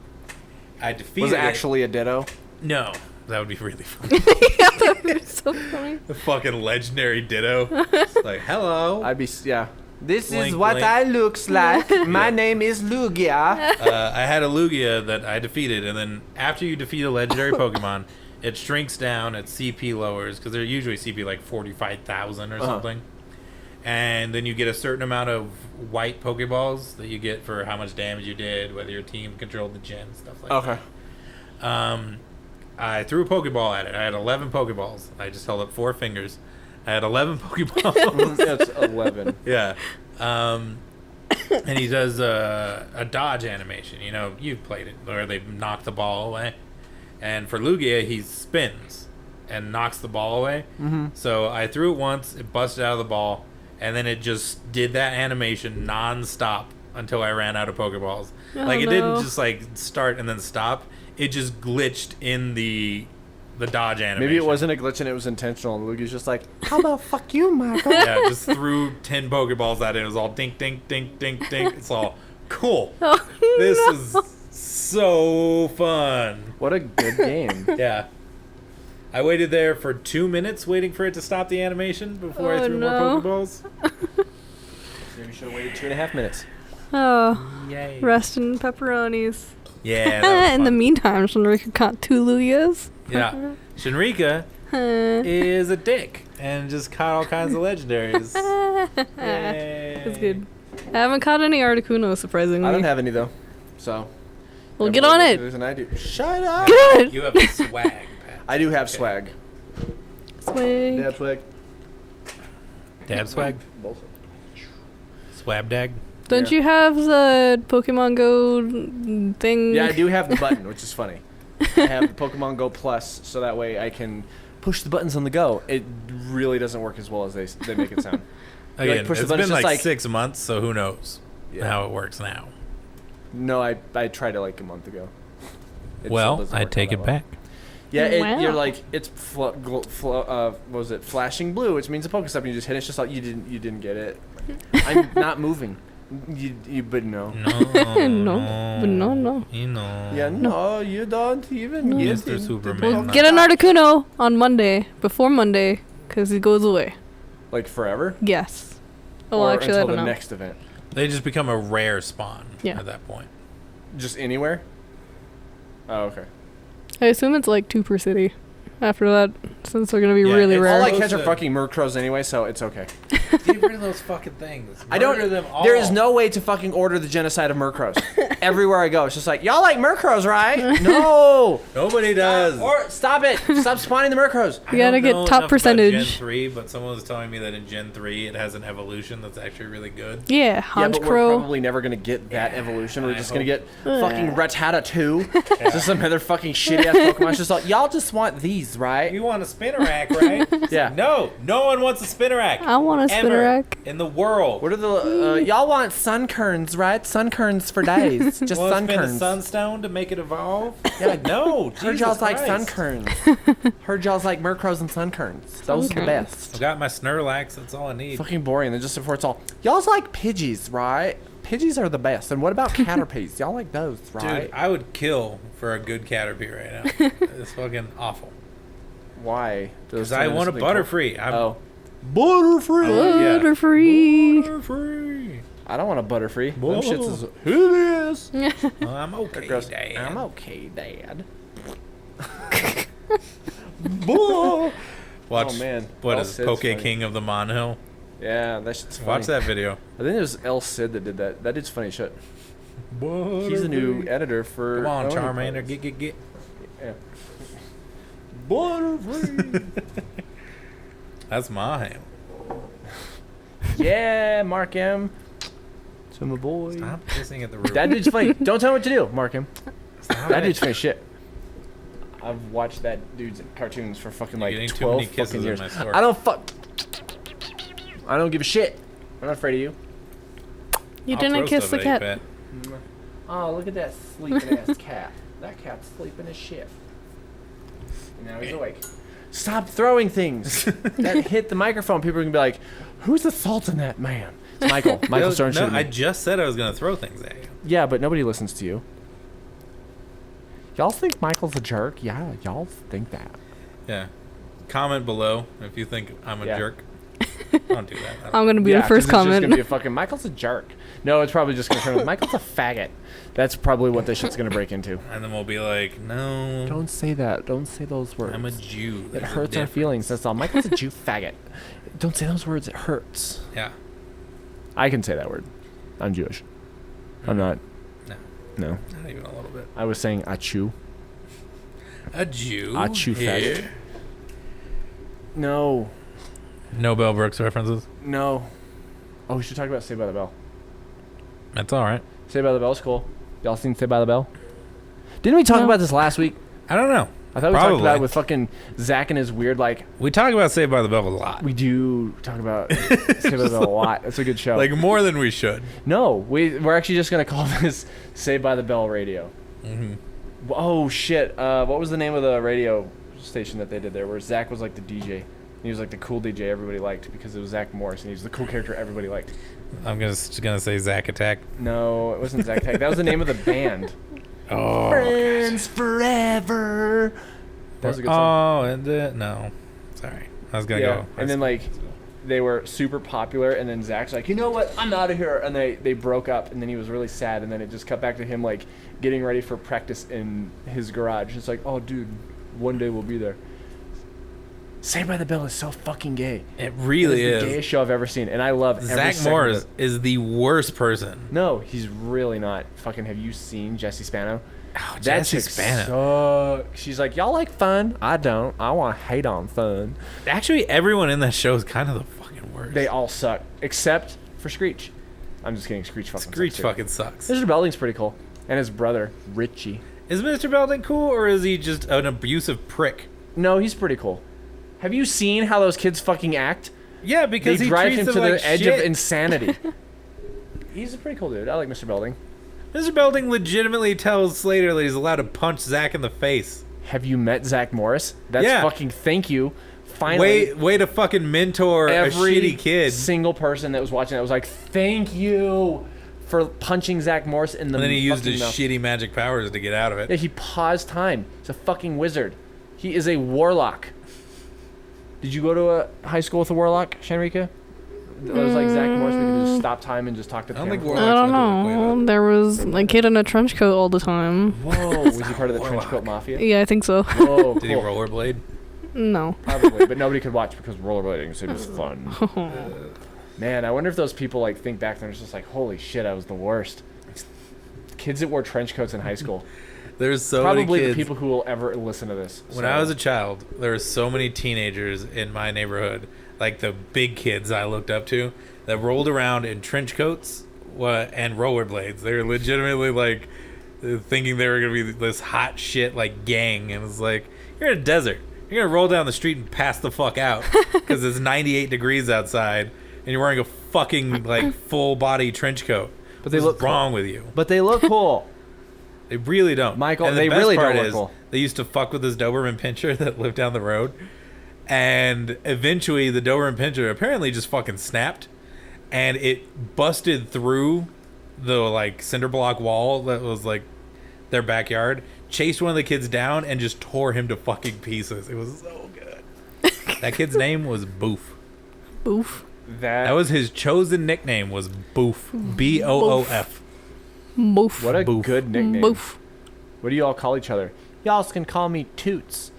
I defeated Was it actually a Ditto? No. That would be really funny. It's so funny. The fucking legendary Ditto. It's like, hello. I'd be, yeah. This Blink, is what blink. I looks like. My name is Lugia. I had a Lugia that I defeated, and then after you defeat a legendary Pokemon, it shrinks down, its CP lowers, because they're usually CP like 45,000 or something. And then you get a certain amount of white Pokeballs that you get for how much damage you did, whether your team controlled the gen, stuff like that. I threw a Pokeball at it. I had 11 Pokeballs. I just held up 4 fingers. I had 11 Pokeballs. That's 11. Yeah. And he does a dodge animation. You know, you've played it, where they knock the ball away. And for Lugia, he spins and knocks the ball away. So I threw it once, it busted out of the ball, and then it just did that animation non-stop until I ran out of Pokeballs. It didn't just like start and then stop. It just glitched in the dodge animation. Maybe it wasn't a glitch and it was intentional, and Lugia's just like, how about fuck you, Michael? Yeah, just threw 10 Pokeballs at it. It was all dink, dink, dink, dink, dink. It's all cool. This is so fun. What a good game. Yeah. I waited there for 2 minutes waiting for it to stop the animation before I threw more Pokeballs. Maybe you should have waited 2.5 minutes. Oh. Yay. Rest in pepperonis. Yeah, that was In the fun. meantime, Shanrequa caught 2 Lugias. Yeah. Shanrequa is a dick and just caught all kinds of legendaries. Yay. That's good. I haven't caught any Articuno, surprisingly. I don't have any, though. So. Well, get on it. There's an idea. Shut up. Good. You have a swag, Pat. I do have swag. Swag. Dab swag. Dab swag? Swab dag? Don't you have the Pokemon Go thing? Yeah, I do have the button, which is funny. I have the Pokemon Go Plus, so that way I can push the buttons on the go. It really doesn't work as well as they make it sound. Again, push the it's button, been just like 6 months, so who knows how it works now. No, I tried it like a month ago. It Well, still doesn't I work take all it that well. back. Yeah, Wow. you're like it's what was it? Flashing blue, which means a Pokestop, and you just hit it. It's just like you didn't get it. I'm not moving. But no. No. You know. Yeah, no, you don't even get Mr. it. Superman. Get an Articuno on Monday, before Monday, because it goes away. Like forever? Yes. Oh, Or actually, I until don't the know. next event. They just become a rare spawn Yeah. at that point. Just anywhere? Oh, okay. I assume it's like 2 per city. After that, since they're gonna be Yeah, really it's rare. All I Supposed catch are to- fucking Murkrows anyway, so it's okay. Get rid of those fucking things. I don't. Murder them all. There is no way to fucking order the genocide of Murkrows. Everywhere I go, it's just like, y'all like Murkrows, right? No. Nobody does. Or stop it. Stop spawning the Murkrows. You gotta get top percentage. Gen 3, but someone was telling me that in Gen 3 it has an evolution that's actually really good. Yeah, Yeah, but we're Honchkrow. probably never gonna get that evolution. We're I just gonna hope- get fucking Rattata 2. Just some other fucking shitty ass Pokemon. It's just like, y'all just want these, right? You want a Spinnerack, right? Yeah. No one wants a Spinnerack. I want a ever Spinnerack. in the world. What are the y'all want Sunkerns, right? Sunkerns for days. Just Want to spin a Sunkerns. Sunstone to make it evolve? Yeah, No, Heard Jesus y'all's like Christ. Sunkerns. Heard y'all's like Murkrows and Sunkerns. Those are the Sunkerns. best. I got my Snorlax. That's all I need. Fucking boring. Then just before it's all, y'all's like Pidgeys, right? Pidgeys are the best. And what about Caterpies? Y'all like those, right? Dude, I would kill for a good Caterpie right now. It's fucking awful. Why? Because I want a Butterfree. Oh. Butterfree! Yeah. Butterfree. Butterfree. I don't want a Butterfree. Them Whoa. shits is hideous. Well, I'm okay, Gross. Dad. I'm okay, Dad. Watch. Oh, man. What El is Cid's Poke funny. King of the Monhill? Yeah, that shit's funny. Watch that video. I think it was El Cid that did that. That dude's funny as shit. He's the new editor for... Come on, Only Charmander. Products. Get. Yeah. Butterfree! That's my ham. Yeah, Mark M. To my boy. Stop kissing at the roof. That dude's funny. Don't tell me what to do, Mark M. Stop That it. dude's funny as shit. I've watched that dude's cartoons for fucking You're like getting too 12 many kisses fucking in years. my store. I don't I don't give a shit. I'm not afraid of you. You I'll didn't throw kiss stuff the at you, cat. Pat. Oh, look at that sleeping ass cat. That cat's sleeping as shit. And now he's awake. Stop throwing things that hit the microphone. People are gonna be like, "Who's assaulting that man?" It's Michael. Michael Stern. No, I just said I was gonna throw things at you. Yeah, but nobody listens to you. Y'all think Michael's a jerk? Yeah, y'all think that. Yeah. Comment below if you think I'm a Yeah. jerk. Don't do that. I'm gonna be the first 'cause comment. It's just gonna be a fucking Michael's a jerk. No, it's probably just gonna turn with Michael's a faggot. That's probably what this shit's gonna break into. And then we'll be like, no. Don't say that. Don't say those words. I'm a Jew. It There's a hurts our difference. feelings. That's all. Michael's a Jew faggot. Don't say those words. It hurts. Yeah. I can say that word. I'm Jewish. I'm not. No. No. Not even a little bit. I was saying achu. A Jew. Achu here. faggot. No. No Bell Brooks references. No. Oh, we should talk about Saved by the Bell. That's all right. Saved by the Bell's cool. Y'all seen Saved by the Bell? Didn't we talk about this last week? I don't know. I thought we Probably. talked about it with fucking Zach and his weird, like... We talk about Saved by the Bell a lot. We do talk about Saved by the Bell a lot. It's a good show. Like more than we should. No, we're actually just going to call this Saved by the Bell Radio. Mm-hmm. Oh, shit. What was the name of the radio station that they did there where Zach was like the DJ? He was like the cool DJ everybody liked because it was Zach Morris, and he was the cool character everybody liked. I'm just gonna say Zack Attack. No, it wasn't Zach Attack. That was the name of the band. Oh, Friends forever. That was a good song. Oh, and no, sorry, I was gonna Yeah, go. and then like they were super popular, and then Zach's like, you know what, I'm out of here, and they broke up, and then he was really sad, and then it just cut back to him like getting ready for practice in his garage. It's like, oh, dude, one day we'll be there. Saved by the Bell is so fucking gay. It really It's is. the gayest show I've ever seen, and I love every Zach second Morris of it. is the worst person. No, he's really not. Fucking, have you seen Jesse Spano? Oh, That Jesse chick Spano. sucks. She's like, y'all like fun? I don't. I want to hate on fun. Actually, everyone in that show is kind of the fucking worst. They all suck, except for Screech. I'm just kidding. Screech fucking Screech sucks, too. fucking sucks. Mr. Belding's pretty cool. And his brother, Richie. Is Mr. Belding cool, or is he just an abusive prick? No, he's pretty cool. Have you seen how those kids fucking act? Yeah, because They he drive treats him them to like the edge shit. of insanity. He's a pretty cool dude. I like Mr. Belding. Mr. Belding legitimately tells Slater that he's allowed to punch Zach in the face. Have you met Zach Morris? That's Yeah. fucking thank you. Finally. Way to fucking mentor Every a shitty kid. single person that was watching that was like, thank you for punching Zach Morris in the And then he used his mouth. shitty magic powers to get out of it. Yeah, he paused time. He's a fucking wizard. He is a warlock. Did you go to a high school with a warlock, Shanrequa? It was like Zach Morris, we could just stop time and just talk to the I don't think camera. warlocks I don't went to the know. Quaalude. There was a kid in a trench coat all the time. Whoa, was he part of the trench coat mafia? Yeah, I think so. Whoa, Did he cool. rollerblade? No. Probably, but nobody could watch because rollerblading, so it was fun. Man, I wonder if those people like think back and they're just like, holy shit, I was the worst. Kids that wore trench coats in high school. There's so Probably many kids. the people who will ever listen to this. When I was a child, there were so many teenagers in my neighborhood, like the big kids I looked up to, that rolled around in trench coats and rollerblades. They were legitimately like thinking they were gonna be this hot shit like gang, and it's like, you're in a desert. You're gonna roll down the street and pass the fuck out because it's 98 degrees outside, and you're wearing a fucking like full body trench coat. But they What's look wrong cool. with you? But they look cool. They really don't. Michael, And the they best really part don't look is, cool. They used to fuck with this Doberman Pinscher that lived down the road. And eventually the Doberman Pinscher apparently just fucking snapped. And it busted through the like cinder block wall that was like their backyard. Chased one of the kids down and just tore him to fucking pieces. It was so good. That kid's name was Boof. Boof. That was his chosen nickname, was Boof. Boof. Boof. What a Boof. good nickname. Boof. What do you all call each other? Y'all can call me Toots.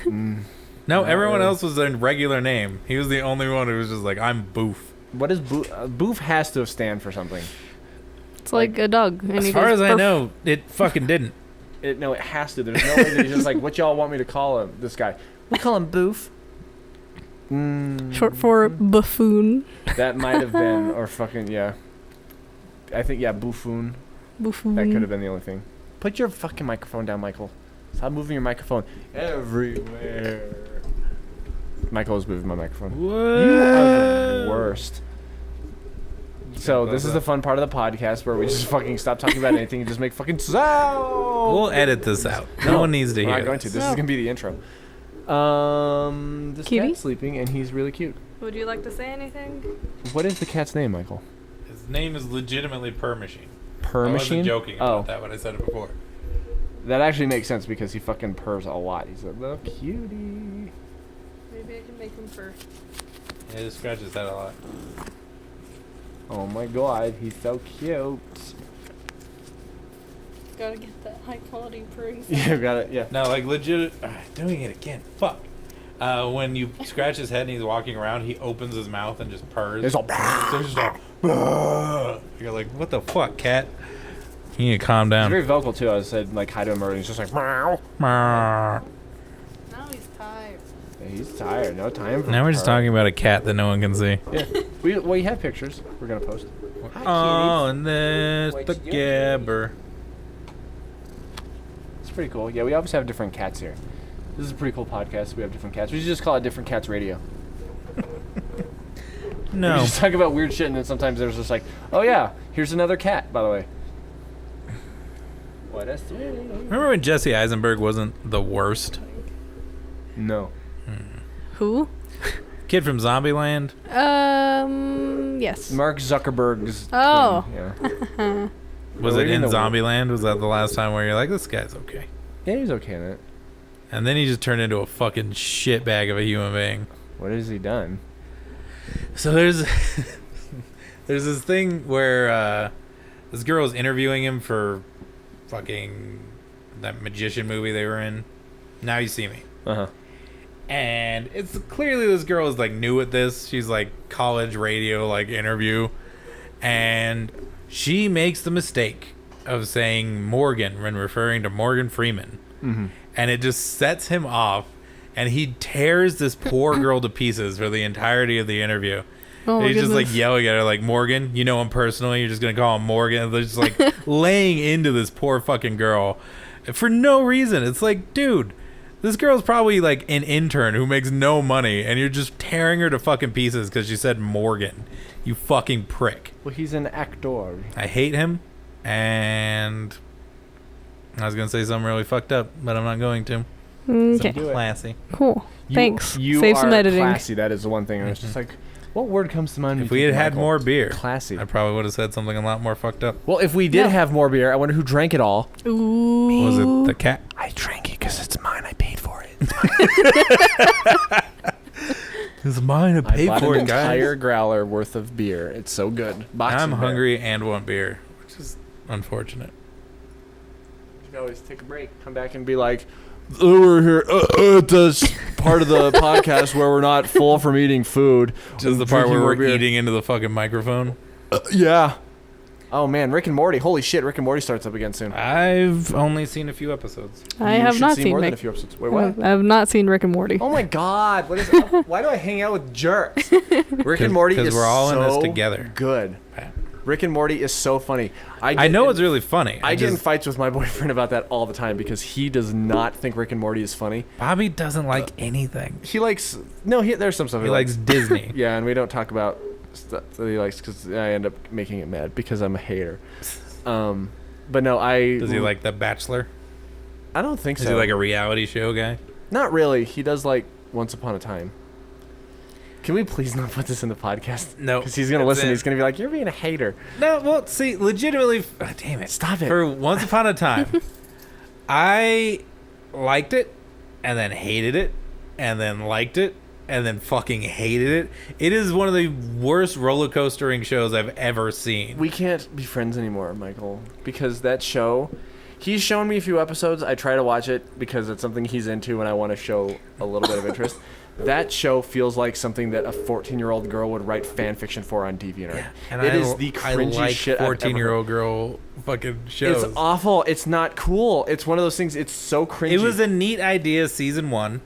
No, Not everyone really. else was their regular name. He was the only one who was just like, I'm Boof. What is Boof? Boof has to stand for something. It's like a dog. And As he far goes, as I "Burf." know, it fucking didn't. No, it has to. There's no way that he's just like, what y'all want me to call him? This guy. We call him Boof. Short for buffoon. That might have been, or fucking, yeah. I think, yeah, buffoon. Buffoon. That could have been the only thing. Put your fucking microphone down, Michael. Stop moving your microphone everywhere. Michael is moving my microphone. What? You are the worst. So this is the fun part of the podcast where we just fucking stop talking about anything and just make fucking sound. We'll edit this out. No one needs to We're hear not going to. this. This is No. gonna be the intro. This Kitty? cat's sleeping and he's really cute. Would you like to say anything? What is the cat's name, Michael? His name is legitimately Purr Machine. Purr I Machine? wasn't joking about Oh, that when I said it before. that actually makes sense because he fucking purrs a lot. He's a little cutie. Maybe I can make him purr. Yeah, he scratches his head a lot. Oh my god, he's so cute. Gotta get that high quality purring. You got it, yeah. No, like legit. Doing it again. Fuck. When you scratch his head and he's walking around, he opens his mouth and just purrs. It's all. So it's just all. You're like, what the fuck, cat? You need to calm down. He's very vocal too. I said like hi to him earlier. He's just like meow. Now Now he's tired. Yeah, he's tired. No time for. we're just talking about a cat that no one can see. Yeah. We have pictures. We're gonna post. Oh, and there's the gabber. It's pretty cool. Yeah, we always have different cats here. This is a pretty cool podcast. We have different cats. We should just call it Different Cats Radio. No. We just talk about weird shit, and then sometimes there's just like, oh yeah, here's another cat, by the way. What a sweetie. Remember when Jesse Eisenberg wasn't the worst? No. Who? Kid from Zombieland? Yes. Mark Zuckerberg's. Oh. Twin, yeah. Was it in Zombieland? Was that the last time where you're like, this guy's okay? Yeah, he's okay in it. And then he just turned into a fucking shitbag of a human being. What has he done? So there's this thing where this girl is interviewing him for fucking that magician movie they were in. Now You See Me. Uh-huh. And it's clearly this girl is like new at this. She's like college radio like interview. And she makes the mistake of saying Morgan when referring to Morgan Freeman. Mm-hmm. And it just sets him off. And he tears this poor girl to pieces for the entirety of the interview. Oh, he's just like yelling at her like, Morgan, you know him personally, you're just gonna call him Morgan. They're just like laying into this poor fucking girl for no reason. It's like, dude, this girl's probably like an intern who makes no money, and you're just tearing her to fucking pieces because she said Morgan. You fucking prick. Well, he's an actor. I hate him, and I was gonna say something really fucked up, but I'm not going to. Okay. So classy. Cool. Thanks. You Save are some editing. classy. That is the one thing. I was just like, what word comes to mind? If we had had Michael? more beer, Classy. I probably would have said something a lot more fucked up. Well, if we did have more beer, I wonder who drank it all. Ooh. Was it the cat? I drank it because it's mine. I paid for it. It's mine. I I paid bought for an it, guys. entire growler worth of beer. It's so good. I'm hungry and want beer, which is unfortunate. You can always take a break, come back and be like, we're here at this part of the podcast where we're not full from eating food. Just the part where we're beer. eating into the fucking microphone. Yeah. Oh man, Rick and Morty. Holy shit, Rick and Morty starts up again soon. I've only seen a few episodes. I You have should not see seen more than Rick. a few episodes. Wait, what? I have not seen Rick and Morty. Oh my god, what is? Why do I hang out with jerks? Rick and Morty is Because we're all in this so together. good. Pat. Rick and Morty is so funny. I know it's really funny. I get in fights with my boyfriend about that all the time because he does not think Rick and Morty is funny. Bobby doesn't like anything. He likes there's some stuff He likes Disney. Yeah, and we don't talk about stuff that he likes because I end up making it mad because I'm a hater. But no, Does he like The Bachelor? I don't think so. Is he like a reality show guy? Not really. He does like Once Upon a Time. Can we please not put this in the podcast? No. Because he's going to listen. He's going to be like, you're being a hater. No, well, see, legitimately, damn it. Stop it. For Once Upon a Time, I liked it, and then hated it, and then liked it, and then fucking hated it. It is one of the worst roller coastering shows I've ever seen. We can't be friends anymore, Michael, because that show, he's shown me a few episodes. I try to watch it because it's something he's into and I want to show a little bit of interest. That show feels like something that a 14-year-old girl would write fan fiction for on DeviantArt. Yeah, and it is the cringy I like shit I've ever 14-year-old girl fucking shows. It's awful. It's not cool. It's one of those things. It's so cringy. It was a neat idea, season 1.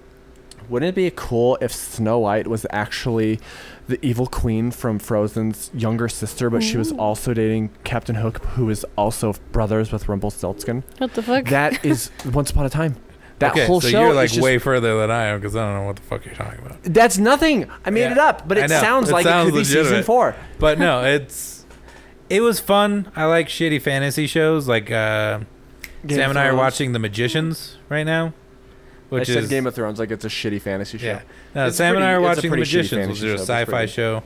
Wouldn't it be cool if Snow White was actually the evil queen from Frozen's younger sister, but she was also dating Captain Hook, who is also brothers with Rumpelstiltskin? What the fuck? That is Once Upon a Time. That okay, whole so show you're like is just, way further than I am because I don't know what the fuck you're talking about. That's nothing. I made it up, but it sounds like it could be season 4. But no, it was fun. I like shitty fantasy shows. Like Sam and I are watching The Magicians right now. Which I said is Game of Thrones like it's a shitty fantasy show. Yeah. No, Sam and I are it's a watching The pretty shitty Magicians, which fantasy is a show, but it's sci-fi pretty show,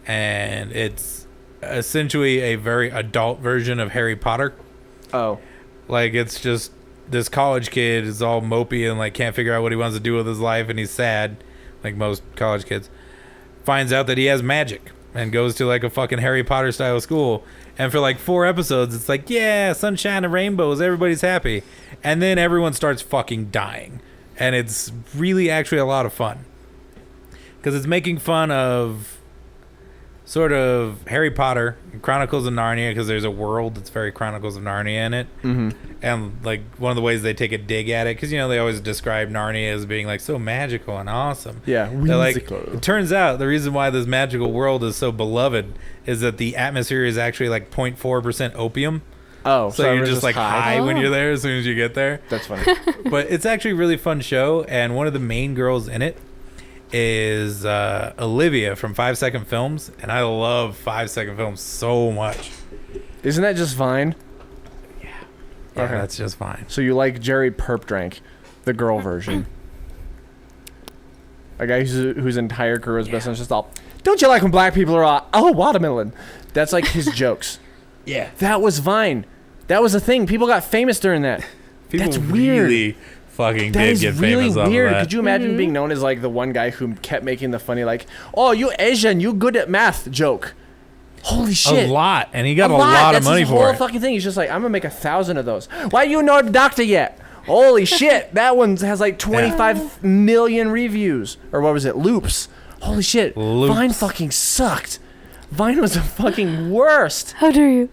and it's essentially a very adult version of Harry Potter. Oh. Like, it's just this college kid is all mopey and like can't figure out what he wants to do with his life, and he's sad, like most college kids. finds out that he has magic and goes to like a fucking Harry Potter style school. And for like 4 episodes, it's like, yeah, sunshine and rainbows, everybody's happy. And then everyone starts fucking dying. And it's really actually a lot of fun. Because it's making fun of sort of Harry Potter, Chronicles of Narnia, because there's a world that's very Chronicles of Narnia in it. Mm-hmm. And like one of the ways they take a dig at it, because you know they always describe Narnia as being like so magical and awesome. Yeah, they're like, it turns out the reason why this magical world is so beloved is that the atmosphere is actually like 0.4% opium. Oh, so you're just like high when you're there as soon as you get there. That's funny. But it's actually a really fun show, and one of the main girls in it is Olivia from 5 Second Films, and I love 5 Second Films so much. Isn't that just Vine? Yeah, okay. That's just fine. So you like Jerry Perp Drank, the girl version. A guy whose entire career is based on just all, don't you like when black people are all, oh, watermelon? That's like his jokes. Yeah. That was Vine. That was a thing. People got famous during that. People That's weird. Really fucking that did get really famous off weird. of that. Could you imagine being known as like the one guy who kept making the funny like, "Oh, you Asian, you good at math" joke? Holy shit! A lot, and he got a lot of money That's his for whole it. fucking thing. He's just like, I'm gonna make 1,000 of those. Why you not a doctor yet? Holy shit! That one has like 25 million reviews, or what was it? Loops. Holy shit! Loops. Vine fucking sucked. Vine was the fucking worst. How dare you?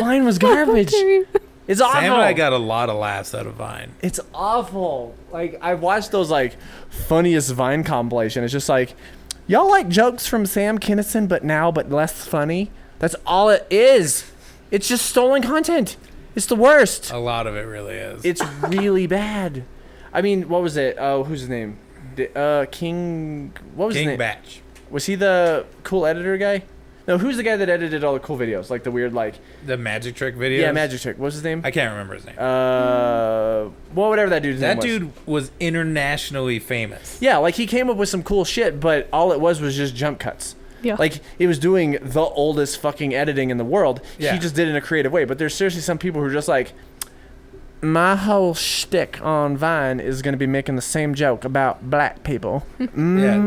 Vine was garbage. How dare you? It's awful. Sam and I got a lot of laughs out of Vine. It's awful. Like, I watched those, like, funniest Vine compilation. It's just like, y'all like jokes from Sam Kinison, but less funny? That's all it is. It's just stolen content. It's the worst. A lot of it really is. It's really bad. I mean, what was it? Oh, who's his name? King... What was his name? King Batch. Was he the cool editor guy? No, who's the guy that edited all the cool videos? Like the weird, like... The Magic Trick videos? Yeah, Magic Trick. What's his name? I can't remember his name. Well, whatever that dude's name was. That dude was internationally famous. Yeah, like he came up with some cool shit, but all it was just jump cuts. Yeah. Like, it was doing the oldest fucking editing in the world. Yeah. He just did it in a creative way. But there's seriously some people who are just like, my whole shtick on Vine is going to be making the same joke about black people. Yeah,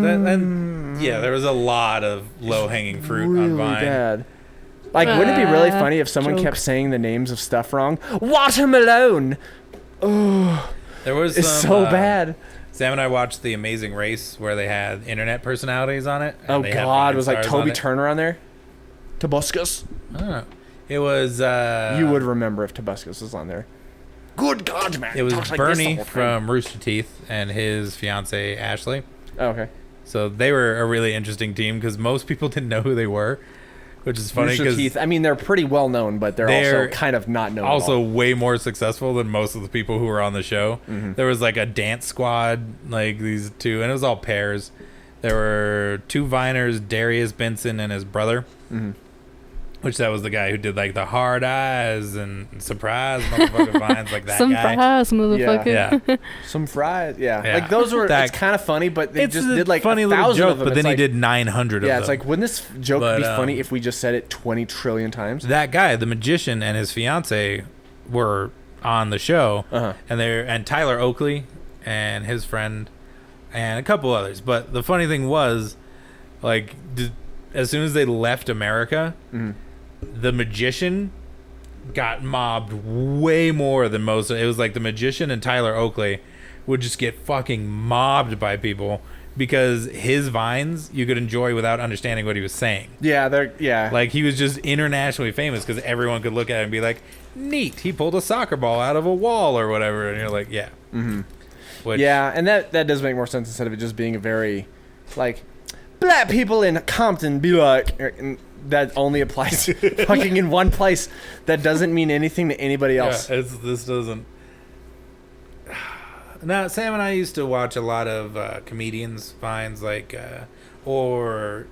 there was a lot of low-hanging fruit really on Vine. Bad. Like, wouldn't it be really funny if someone joke. kept saying the names of stuff wrong? Watermelon! Oh, There was it's some, so bad. Sam and I watched The Amazing Race, where they had internet personalities on it. Oh, they had God. Vine Was like stars on Toby it. Turner on there? Tobuscus? I don't know. It was... You would remember if Tobuscus was on there. Good God, man. It was Talks like Bernie this the whole time. from Rooster Teeth and his fiance Ashley. Oh, okay. So they were a really interesting team because most people didn't know who they were, which is funny Rooster because Teeth. I mean, they're pretty well known, but they're also kind of not known. also at all. way more successful than most of the people who were on the show. Mm-hmm. There was like a dance squad, like these two, and it was all pairs. There were 2 Viners, Darius Benson and his brother. Mm-hmm. Which that was the guy who did like the hard eyes and surprise motherfucker vines, like that Some guy. fries, motherfucker. Yeah. Some fries. Yeah. Yeah. Like those were, That- it's kind of funny, but they It's just a did like funny 1,000 little joke, of them. but then It's he like, did 900 of them. Yeah, it's like, wouldn't this joke But, be funny if we just said it 20 trillion times? That guy, the magician, and his fiance were on the show, Uh-huh. and Tyler Oakley and his friend and a couple others. But the funny thing was, like, as soon as they left America, Mm-hmm. the magician got mobbed way more than most. It was like the magician and Tyler Oakley would just get fucking mobbed by people because his vines you could enjoy without understanding what he was saying. Yeah. Like, he was just internationally famous because everyone could look at it and be like, neat, he pulled a soccer ball out of a wall or whatever. And you're like, yeah. Mm-hmm. Which, Yeah, and that does make more sense instead of it just being a very, like, black people in Compton be like, and that only applies fucking in one place. That doesn't mean anything to anybody else. Yeah, this doesn't. Now, Sam and I used to watch a lot of comedians' vines, like, or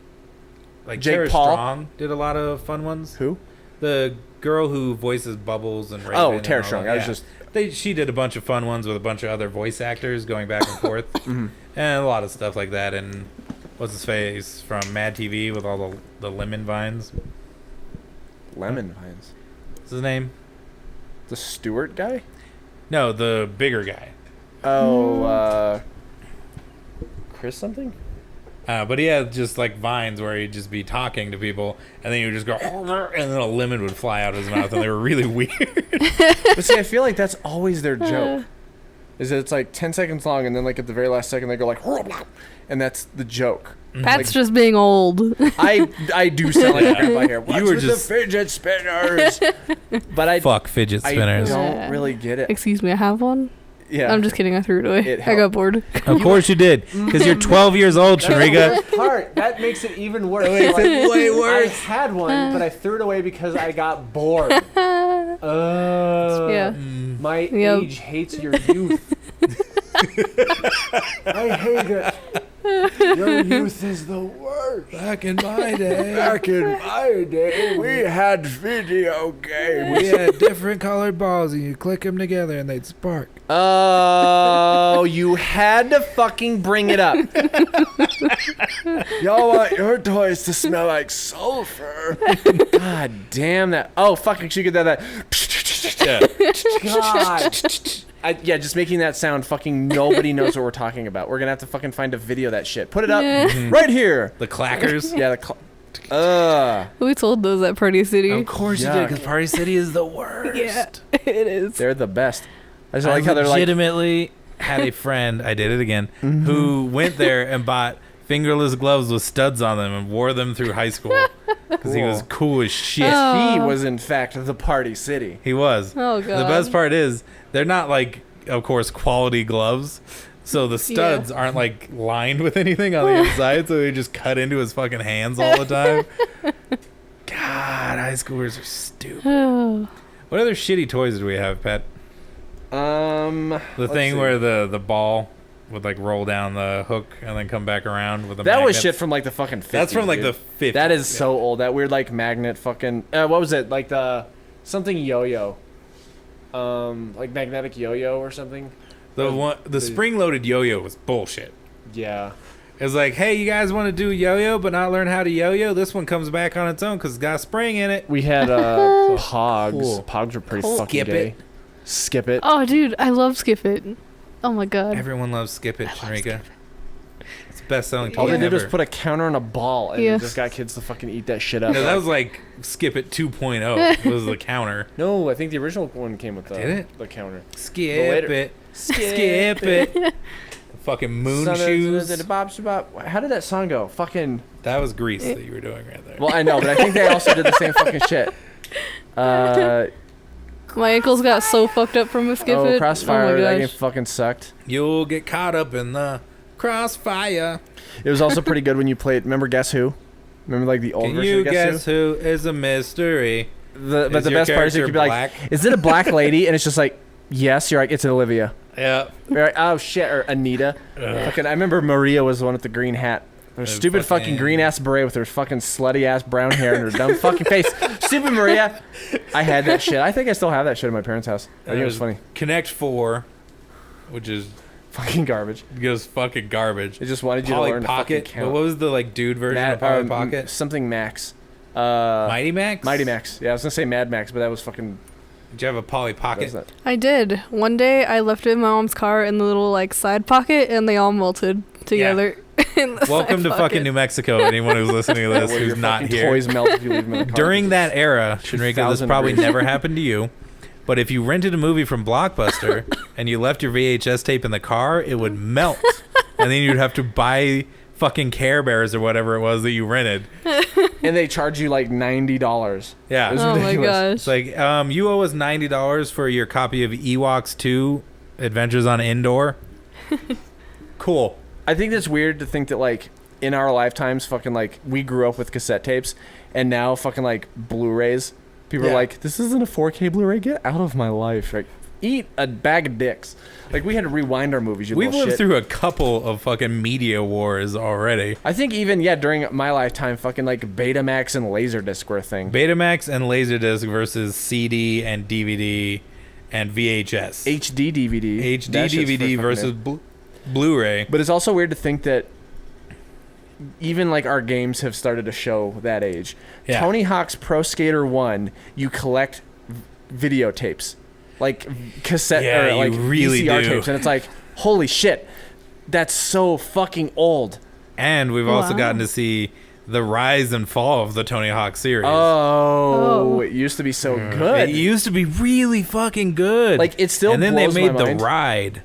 like Jake Tara Paul? Strong did a lot of fun ones. Who? The girl who voices Bubbles and Raven. Oh, and Tara all Strong. that. I was Yeah. just... She did a bunch of fun ones with a bunch of other voice actors going back and forth, Mm-hmm. and a lot of stuff like that. And what's his face from Mad TV with all the lemon vines? Lemon Vines. What's his name? The Stewart guy? No, the bigger guy. Oh, Chris something? But he had just like vines where he'd just be talking to people, and then he would just go, and then a lemon would fly out of his mouth, and they were really weird. But see, I feel like that's always their joke. Is that it's like 10 seconds long, and then like at the very last second they go like, and that's the joke. Pat's like, just being old. I do sound like a grandpa here. What's You were with just the fidget spinners. But I fuck fidget spinners. I don't really get it. Excuse me, I have one. Yeah. I'm just kidding. I threw it away. I got bored. Of course you did, because you're 12 years old, Shanrequa. That makes it even worse. That makes it way worse. I had one, but I threw it away because I got bored. Yeah. My age hates your youth. I hate it. Your youth is the worst. Back in my day. Back in my day, we had video games. We had different colored balls, and you click them together, and they'd spark. Oh, you had to fucking bring it up. Y'all want your toys to smell like sulfur. God damn that. Oh, fucking, she could do that. God. Yeah, just making that sound, fucking nobody knows what we're talking about. We're going to have to fucking find a video of that shit. Put it up right here. The clackers? Yeah, the We told those at Party City. Of course you did, because Party City is the worst. Yeah, it is. They're the best. I just I like how they're like... legitimately had a friend, I did it again, who went there and bought fingerless gloves with studs on them and wore them through high school because he was cool as shit. Oh. He was, in fact, the Party City. He was. Oh, God. The best part is they're not like, of course, quality gloves. So the studs aren't like lined with anything on the inside, so they just cut into his fucking hands all the time. God, high schoolers are stupid. What other shitty toys do we have, Pat? The thing where the ball would like roll down the hook and then come back around with a That magnet. was shit from like the fucking 50s. That's from like dude. the 50s. That is so old. That weird like magnet fucking what was it? Like the something yo-yo. Like magnetic yo-yo or something. The spring-loaded yo-yo was bullshit. Yeah. It was like, hey, you guys want to do yo-yo but not learn how to yo-yo? This one comes back on its own because it's got a spring in it. We had Pogs. Cool. Pogs were pretty fucking Skip gay. It. Skip It. Oh, dude, I love Skip It. Oh my God. Everyone loves Skip It, Shanrequa. It's the best-selling toy All they ever. did was put a counter on a ball and it just got kids to fucking eat that shit up. No, that was like Skip It 2.0. was the counter. No, I think the original one came with the, Did it? the counter. Skip it. Skip it. Fucking moon shoes. How did that song go? Fucking. That was Grease that you were doing right there. Well, I know, but I think they also did the same fucking shit. My ankles got so fucked up from a Skip It. Crossfire. Oh my That gosh. game fucking sucked. You'll get caught up in the crossfire. It was also pretty good when you played. Remember Guess Who? Remember like the old Can version you of guess who is a mystery? But Is the your best part is you character could be black? like, is it a black lady? And it's just like, yes. You're like, it's Olivia. Yeah. You're like, oh shit, or Anita. Fucking, I remember Maria was the one with the green hat. Her stupid fucking green ass beret with her fucking slutty ass brown hair and her dumb fucking face. Stupid Maria. I had that shit. I think I still have that shit at my parents' house. I think it was funny. Connect 4, which is Fucking garbage. goes fucking garbage. It just wanted you Polly to learn Pocket. to fucking count. What was the like dude version of Polly Pocket? Something Max. Mighty Max. Mighty Max. Yeah, I was gonna say Mad Max, but that was fucking. Did you have a Polly Pocket? I did. One day I left it in my mom's car in the little like side pocket and they all melted together. Welcome to fucking New Mexico. Anyone who's listening to this who's not here. Toys melt if you leave them in the car. During that era, Shanrequa, this 2000 probably degrees. never happened to you. But if you rented a movie from Blockbuster and you left your VHS tape in the car, it would melt. And then you'd have to buy fucking Care Bears or whatever it was that you rented. And they charge you like $90. Yeah. It was Oh my ridiculous. gosh. It's like, you owe us $90 for your copy of Ewoks 2 Adventures on Endor. Cool. I think it's weird to think that like in our lifetimes, fucking like we grew up with cassette tapes, and now fucking like Blu-rays. People are like, "This isn't a 4K Blu-ray. Get out of my life!" Like, eat a bag of dicks. Like we had to rewind our movies. We've lived through a couple of fucking media wars already. I think even during my lifetime, fucking like Betamax and Laserdisc were a thing. Betamax and Laserdisc versus CD and DVD and VHS. HD DVD. HD That shit's DVD for versus fucking Blu-ray. But it's also weird to think that even like our games have started to show that age. Yeah. Tony Hawk's Pro Skater 1, you collect videotapes. Like cassette Yeah, or like you really VCR do. tapes. And it's like, holy shit, that's so fucking old. And we've also gotten to see the rise and fall of the Tony Hawk series. Oh, it used to be so good. It used to be really fucking good. Like, it still And then they blows made my mind. the ride.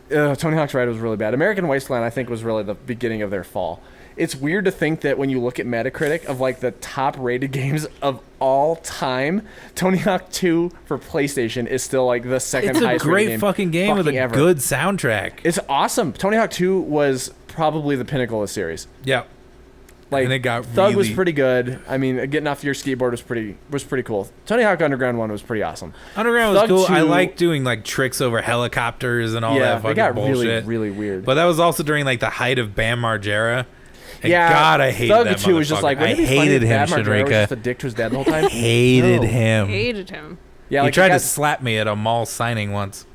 Tony Hawk's Ride was really bad. American Wasteland, I think, was really the beginning of their fall. It's weird to think that when you look at Metacritic of like the top rated games of all time, Tony Hawk 2 for PlayStation is still like the second highest rated game. It's a great fucking game with a good soundtrack. It's awesome. Tony Hawk 2 was probably the pinnacle of the series. Yeah. Like, and it got Thug was pretty good. I mean, getting off your skateboard was pretty cool. Tony Hawk Underground 1 was pretty awesome. Underground was cool. I like doing like tricks over helicopters and all that fucking bullshit. Yeah, it got really weird. But that was also during like the height of Bam Margera. And God, I hated Thug that 2 was just like, I hated him, Shanrequa. Was just a dick to his dad the whole time. Hated him. Hated him. Yeah, he tried to slap me at a mall signing once.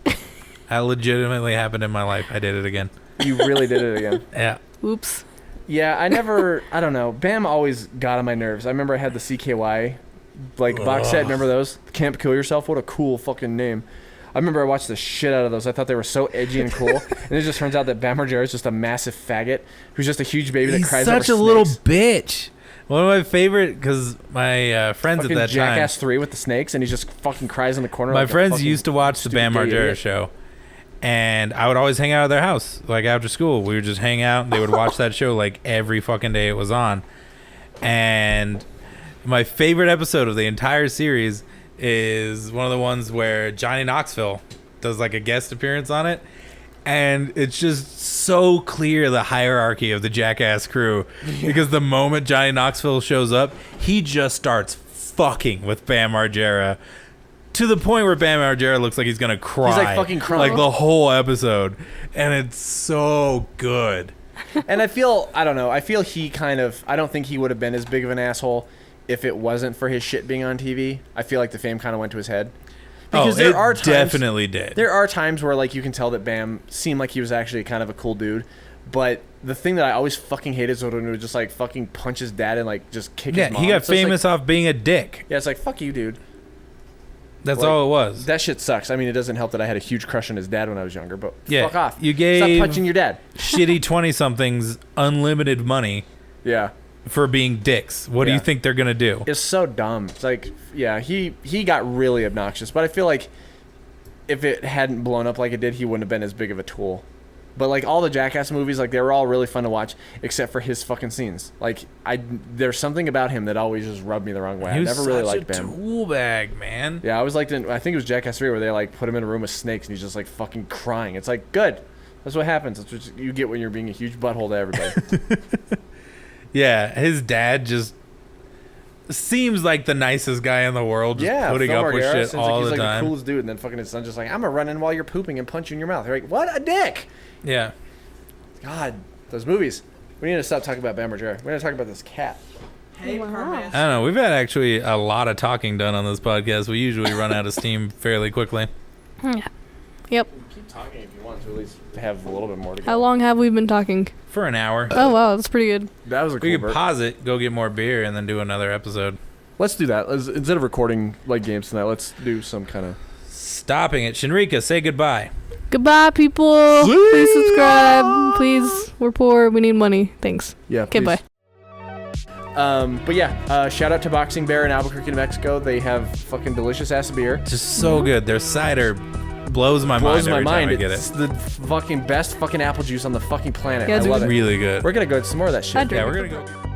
That legitimately happened in my life. I did it again. You really did it again. Yeah. Oops. Yeah, I don't know. Bam always got on my nerves. I remember I had the CKY box set. Remember those? Can't Kill Yourself. What a cool fucking name. I remember I watched the shit out of those. I thought they were so edgy and cool. And it just turns out that Bam Margera is just a massive faggot who's just a huge baby that cries over snakes. He's such a little bitch. One of my favorite, because my friends fucking at that Jackass time. 3 with the snakes, and he just fucking cries in the corner. My friends used to watch the Bam Margera show. And I would always hang out at their house, like after school. We would just hang out, and they would watch that show like every fucking day it was on. And my favorite episode of the entire series is one of the ones where Johnny Knoxville does like a guest appearance on it. And it's just so clear the hierarchy of the Jackass crew. Because the moment Johnny Knoxville shows up, he just starts fucking with Bam Margera. To the point where Bam Margera looks like he's going to cry. He's like fucking crying. Like the whole episode. And it's so good. And I feel he kind of, I don't think he would have been as big of an asshole if it wasn't for his shit being on TV. I feel like the fame kind of went to his head. Because there are times, definitely did. There are times where like you can tell that Bam seemed like he was actually kind of a cool dude. But the thing that I always fucking hated is when he would just like fucking punch his dad and like just kick his mom. He got famous off being a dick. Yeah, it's like, fuck you, dude. That's all it was. That shit sucks. I mean, it doesn't help that I had a huge crush on his dad when I was younger, but fuck off. You gave Stop punching your dad. Shitty 20-somethings unlimited money. Yeah. For being dicks. What do you think they're going to do? It's so dumb. It's like, yeah, he got really obnoxious, but I feel like if it hadn't blown up like it did, he wouldn't have been as big of a tool. But like all the Jackass movies, like they were all really fun to watch, except for his fucking scenes. Like there's something about him that always just rubbed me the wrong way. I never really liked Bam. Tool bag, man. Yeah, I always liked it. I think it was Jackass 3 where they like put him in a room with snakes and he's just like fucking crying. It's like, good. That's what happens. That's what you get when you're being a huge butthole to everybody. Yeah, his dad just seems like the nicest guy in the world, just putting up with shit all the time. He's like the coolest dude, and then fucking his son's just like, I'm gonna run in while you're pooping and punch you in your mouth. You're like, what a dick! Yeah. God, those movies. We need to stop talking about Bam Margera. We're gonna talk about this cat. Hey, wow. I don't know. We've had actually a lot of talking done on this podcast. We usually run out of steam fairly quickly. Yeah. Yep. Keep talking if you want to at least have a little bit more to go. How long have we been talking? For an hour. Oh, wow. That's pretty good. That was a cool We could pause it, go get more beer, and then do another episode. Let's do that. Instead of recording like games tonight, let's do some kind of... Stopping it. Shanrequa, say goodbye. Goodbye, people. Please subscribe. Please. We're poor. We need money. Thanks. Yeah, okay, bye. But yeah, shout out to Boxing Bear in Albuquerque, New Mexico. They have fucking delicious ass beer. Just so good. Their cider blows my mind every time I get It's it. the fucking best fucking apple juice on the fucking planet. Yeah, I love it. Really good. We're gonna go some more of that shit. I drink Yeah, we're it. gonna go.